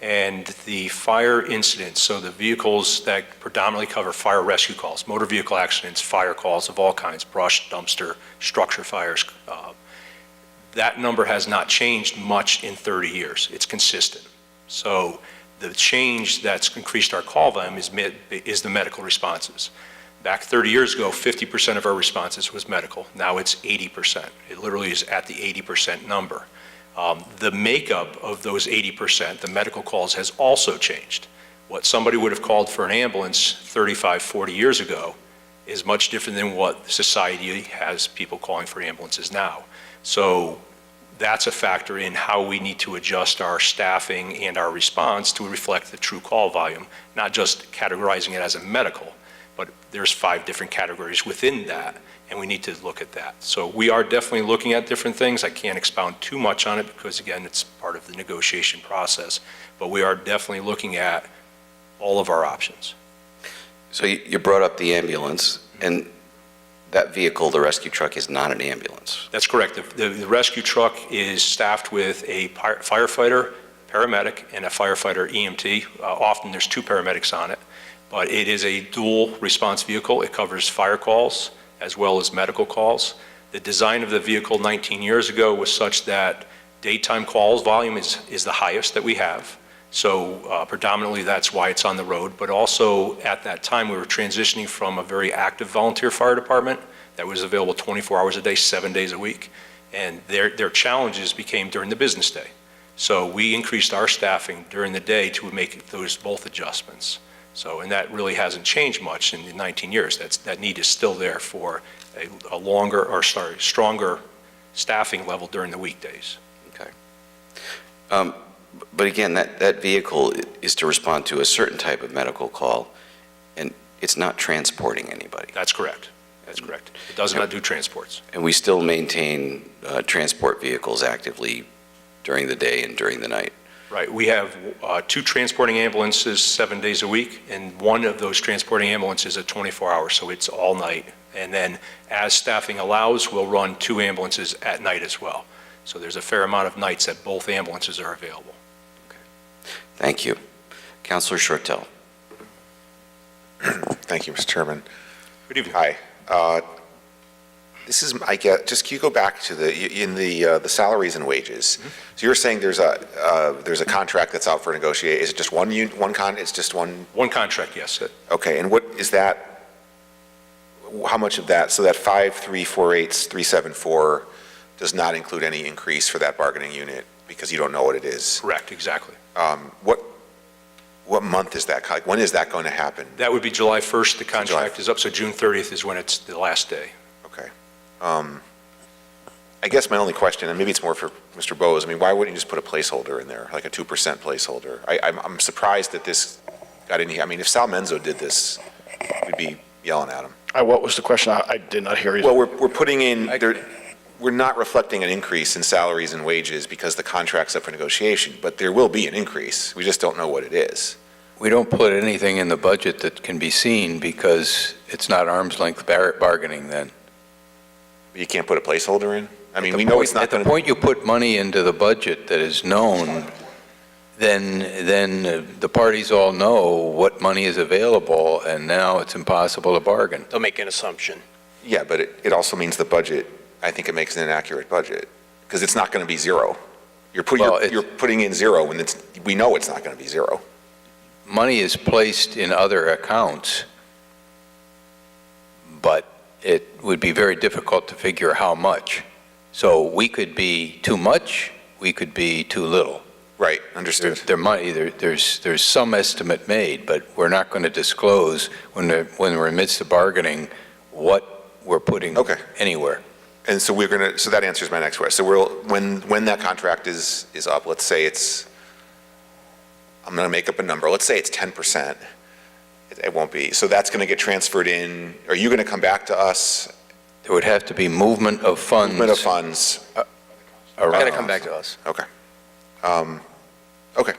And the fire incidents, so the vehicles that predominantly cover fire rescue calls, motor vehicle accidents, fire calls of all kinds, brush, dumpster, structure fires, that number has not changed much in 30 years. It's consistent. So the change that's increased our call volume is the medical responses. Back 30 years ago, 50% of our responses was medical. Now it's 80%. It literally is at the 80% number. The makeup of those 80%, the medical calls, has also changed. What somebody would have called for an ambulance 35, 40 years ago is much different than what society has people calling for ambulances now. So that's a factor in how we need to adjust our staffing and our response to reflect the true call volume, not just categorizing it as a medical, but there's 5 different categories within that, and we need to look at that. So we are definitely looking at different things. I can't expound too much on it because, again, it's part of the negotiation process, but we are definitely looking at all of our options. So you brought up the ambulance, and that vehicle, the rescue truck, is not an ambulance. That's correct. The rescue truck is staffed with a firefighter, paramedic, and a firefighter EMT. Often there's 2 paramedics on it, but it is a dual response vehicle. It covers fire calls as well as medical calls. The design of the vehicle 19 years ago was such that daytime calls volume is the highest that we have. So predominantly that's why it's on the road, but also at that time we were transitioning from a very active volunteer fire department that was available 24 hours a day, 7 days a week, and their challenges became during the business day. So we increased our staffing during the day to make those both adjustments. So, and that really hasn't changed much in the 19 years. That need is still there for a stronger staffing level during the weekdays. Okay. But again, that vehicle is to respond to a certain type of medical call, and it's not transporting anybody. That's correct. That's correct. It does not do transports. And we still maintain transport vehicles actively during the day and during the night. Right. We have 2 transporting ambulances 7 days a week, and one of those transporting ambulances is 24 hours, so it's all night. And then as staffing allows, we'll run 2 ambulances at night as well. So there's a fair amount of nights that both ambulances are available. Thank you. Councilor Shortell. Thank you, Mr. Chairman. Good evening. Hi. This is, I get, just can you go back to the salaries and wages? So you're saying there's a contract that's out for negotiate. Is it just it's just one? One contract, yes. Okay, and what is that, how much of that, so that 5,348,374 does not include any increase for that bargaining unit because you don't know what it is? Correct, exactly. What month is that? Like, when is that going to happen? That would be July 1st, the contract is up, so June 30th is when it's the last day. Okay. I guess my only question, and maybe it's more for Mr. Bowes, I mean, why wouldn't you just put a placeholder in there, like a 2% placeholder? I'm surprised that this got in here. I mean, if Sal Menzo did this, we'd be yelling at him. What was the question? I did not hear you. Well, we're putting in, we're not reflecting an increase in salaries and wages because the contract's up for negotiation, but there will be an increase. We just don't know what it is. We don't put anything in the budget that can be seen because it's not arm's length bargaining then. You can't put a placeholder in? I mean, we know it's not going to... At the point you put money into the budget that is known, then the parties all know what money is available, and now it's impossible to bargain. They'll make an assumption. Yeah, but it also means the budget, I think it makes an inaccurate budget, because it's not going to be zero. You're putting in zero when we know it's not going to be zero. Money is placed in other accounts, but it would be very difficult to figure how much. So we could be too much, we could be too little. Right, understood. There's some estimate made, but we're not going to disclose when we're in midst of bargaining what we're putting anywhere. And so so that answers my next question. So when that contract is up, let's say I'm going to make up a number, let's say it's 10%. It won't be. So that's going to get transferred in. Are you going to come back to us? There would have to be movement of funds. Movement of funds. They're going to come back to us. Okay. Okay.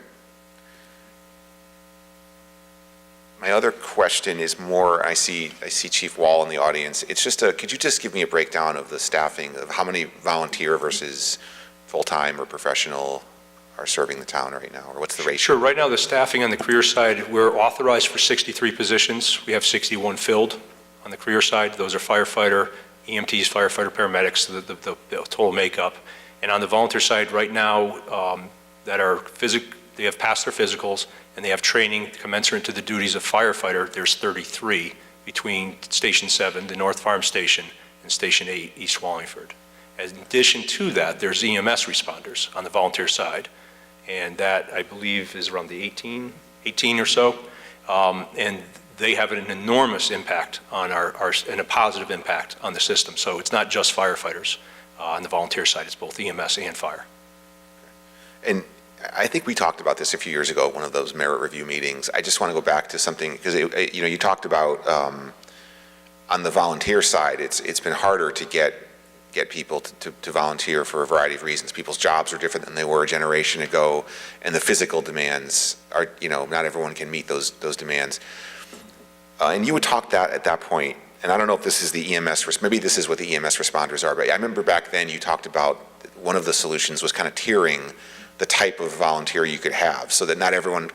My other question is more, I see Chief Wall in the audience. It's just could you just give me a breakdown of the staffing, of how many volunteer versus full-time or professional are serving the town right now, or what's the ratio? Sure, right now the staffing on the career side, we're authorized for 63 positions. We have 61 filled on the career side. Those are firefighter, EMTs, firefighter, paramedics, the total makeup. And on the volunteer side right now, they have passed their physicals and they have training commensurate to the duties of firefighter. There's 33 between Station 7, the North Farm Station, and Station 8, East Wallingford. In addition to that, there's EMS responders on the volunteer side. And that, I believe, is around the 18 or so. And they have an enormous impact on and a positive impact on the system. So it's not just firefighters on the volunteer side, it's both EMS and fire. And I think we talked about this a few years ago at one of those merit review meetings. I just want to go back to something, because you talked about on the volunteer side, it's been harder to get people to volunteer for a variety of reasons. People's jobs are different than they were a generation ago, and the physical demands are, not everyone can meet those demands. And you would talk that at that point, and I don't know if this is the EMS, maybe this is what the EMS responders are, but I remember back then you talked about one of the solutions was kind of tiering the type of volunteer you could have, so that not everyone,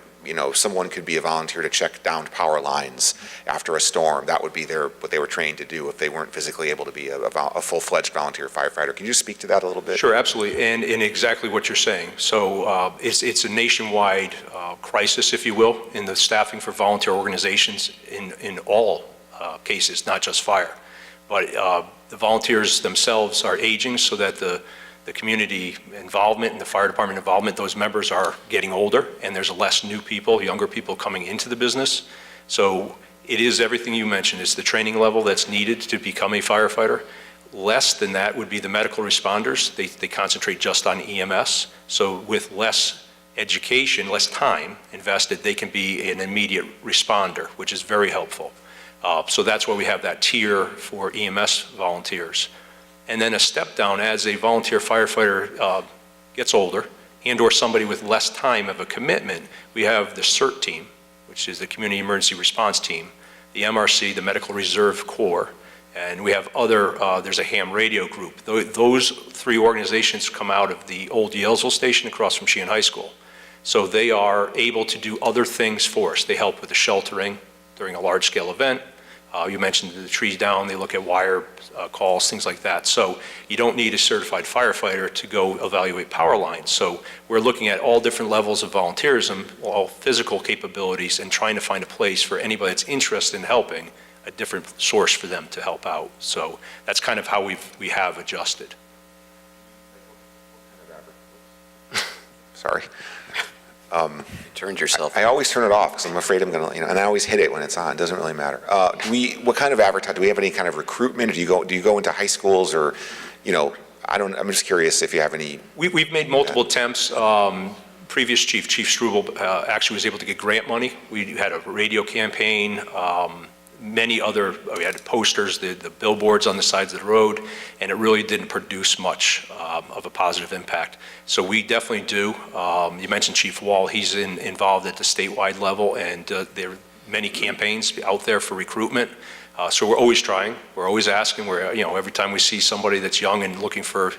someone could be a volunteer to check downed power lines after a storm. That would be what they were trained to do if they weren't physically able to be a full-fledged volunteer firefighter. Can you just speak to that a little bit? Sure, absolutely, and in exactly what you're saying. So it's a nationwide crisis, if you will, in the staffing for volunteer organizations in all cases, not just fire. But the volunteers themselves are aging so that the community involvement and the fire department involvement, those members are getting older, and there's less new people, younger people coming into the business. So it is everything you mentioned. It's the training level that's needed to become a firefighter. Less than that would be the medical responders. They concentrate just on EMS. So with less education, less time invested, they can be an immediate responder, which is very helpful. So that's why we have that tier for EMS volunteers. And then a step down as a volunteer firefighter gets older and or somebody with less time of a commitment, we have the CERT team, which is the Community Emergency Response Team, the MRC, the Medical Reserve Corps, and we have there's a ham radio group. Those three organizations come out of the old Yalesville station across from Sheehan High School. So they are able to do other things for us. They help with the sheltering, during a large-scale event. You mentioned the trees down, they look at wire calls, things like that. So you don't need a certified firefighter to go evaluate power lines. So we're looking at all different levels of volunteerism, all physical capabilities, and trying to find a place for anybody that's interested in helping, a different source for them to help out. So that's kind of how we have adjusted. Sorry. Turned yourself. I always turn it off because I'm afraid I'm going to, and I always hit it when it's on. It doesn't really matter. What kind of advertising, do we have any kind of recruitment? Do you go into high schools or, I'm just curious if you have any. We've made multiple attempts. Previous Chief Struble, actually was able to get grant money. We had a radio campaign, we had posters, the billboards on the sides of the road, and it really didn't produce much of a positive impact. So we definitely do. You mentioned Chief Wall, he's involved at the statewide level, and there are many campaigns out there for recruitment. So we're always trying, we're always asking, every time we see somebody that's young and looking for,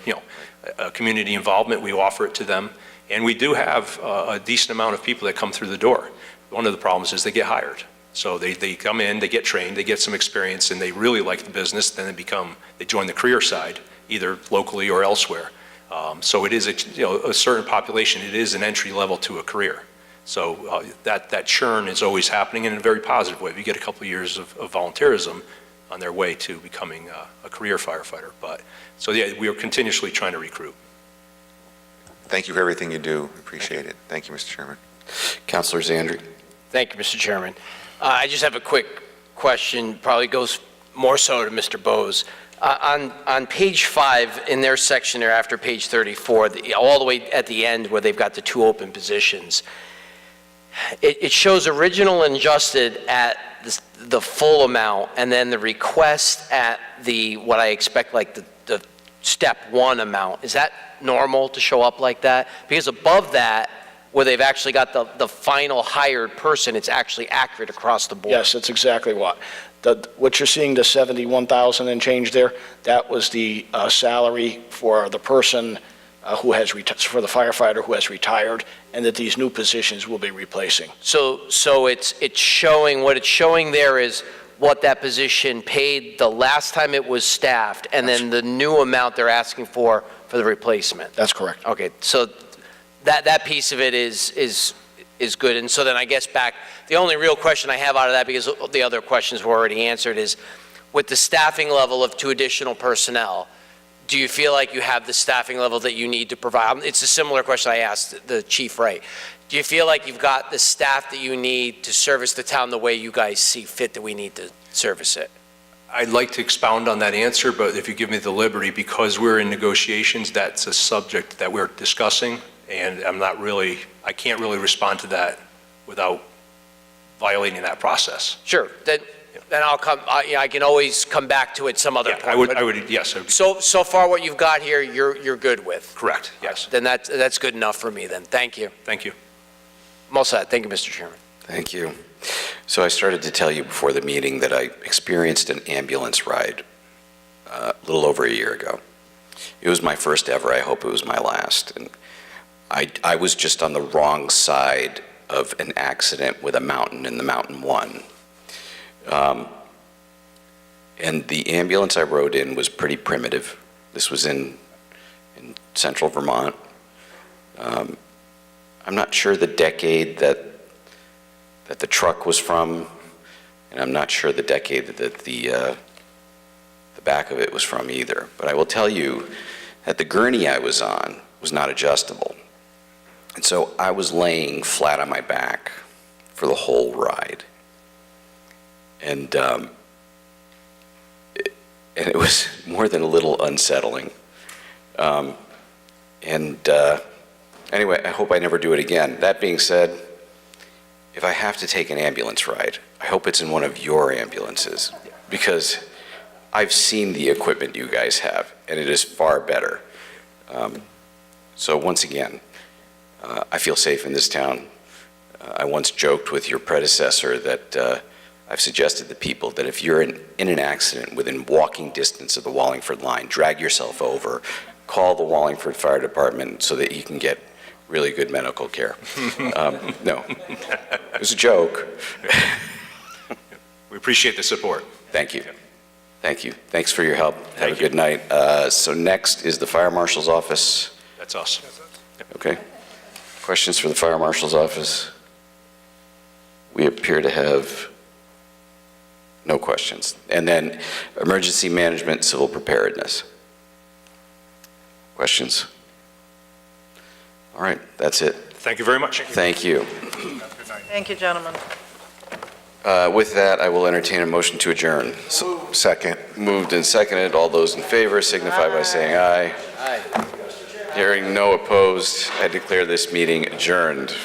community involvement, we offer it to them. And we do have a decent amount of people that come through the door. One of the problems is they get hired. So they come in, they get trained, they get some experience, and they really like the business, then they join the career side, either locally or elsewhere. So it is a certain population, it is an entry level to a career. So that churn is always happening in a very positive way. We get a couple of years of volunteerism on their way to becoming a career firefighter. So yeah, we are continuously trying to recruit. Thank you for everything you do. Appreciate it. Thank you, Mr. Chairman. Councilor Zandri. Thank you, Mr. Chairman. I just have a quick question, probably goes more so to Mr. Bose. On page 5, in their section there after page 34, all the way at the end where they've got the 2 open positions, it shows original and adjusted at the full amount, and then the request at what I expect like the step 1 amount. Is that normal to show up like that? Because above that, where they've actually got the final hired person, it's actually accurate across the board. Yes, that's exactly what. What you're seeing, the 71,000 and change there, that was the salary for the person for the firefighter who has retired, and that these new positions will be replacing. So it's showing, what it's showing there is what that position paid the last time it was staffed, and then the new amount they're asking for the replacement. That's correct. Okay, so that piece of it is good. And so then I guess the only real question I have out of that, because the other questions were already answered, is with the staffing level of 2 additional personnel, do you feel like you have the staffing level that you need to provide? It's a similar question I asked the chief, right? Do you feel like you've got the staff that you need to service the town the way you guys see fit that we need to service it? I'd like to expound on that answer, but if you give me the liberty, because we're in negotiations, that's a subject that we're discussing, and I can't really respond to that without violating that process. Sure, then I'll come, I can always come back to it some other point. I would, yes. So far what you've got here, you're good with? Correct, yes. Then that's good enough for me then, thank you. Thank you. I'm all set, thank you, Mr. Chairman. Thank you. So I started to tell you before the meeting that I experienced an ambulance ride a little over a year ago. It was my first ever. I hope it was my last. And I was just on the wrong side of an accident with a mountain in the Mountain One. And the ambulance I rode in was pretty primitive. This was in central Vermont. I'm not sure the decade that the truck was from, and I'm not sure the decade that the back of it was from either. But I will tell you that the gurney I was on was not adjustable. And so I was laying flat on my back for the whole ride. And it was more than a little unsettling. Anyway, I hope I never do it again. That being said, if I have to take an ambulance ride, I hope it's in one of your ambulances, because I've seen the equipment you guys have, and it is far better. So once again, I feel safe in this town. I once joked with your predecessor that I've suggested to people that if you're in an accident within walking distance of the Wallingford line, drag yourself over, call the Wallingford Fire Department so that you can get really good medical care. No, it was a joke. Appreciate the support. Thank you. Thank you. Thanks for your help. Have a Thank you. good night. So next is the Fire Marshal's Office. That's us. Okay. Questions for the Fire Marshal's Office? We appear to have no questions. And then Emergency Management, Civil Preparedness. Questions? All right, that's it. Thank you very much. Thank you. Thank you, gentlemen. With that, I will entertain a motion to adjourn. Second. Moved and seconded. All those in favor signify by saying aye. Aye. Hearing no opposed, I declare this meeting adjourned.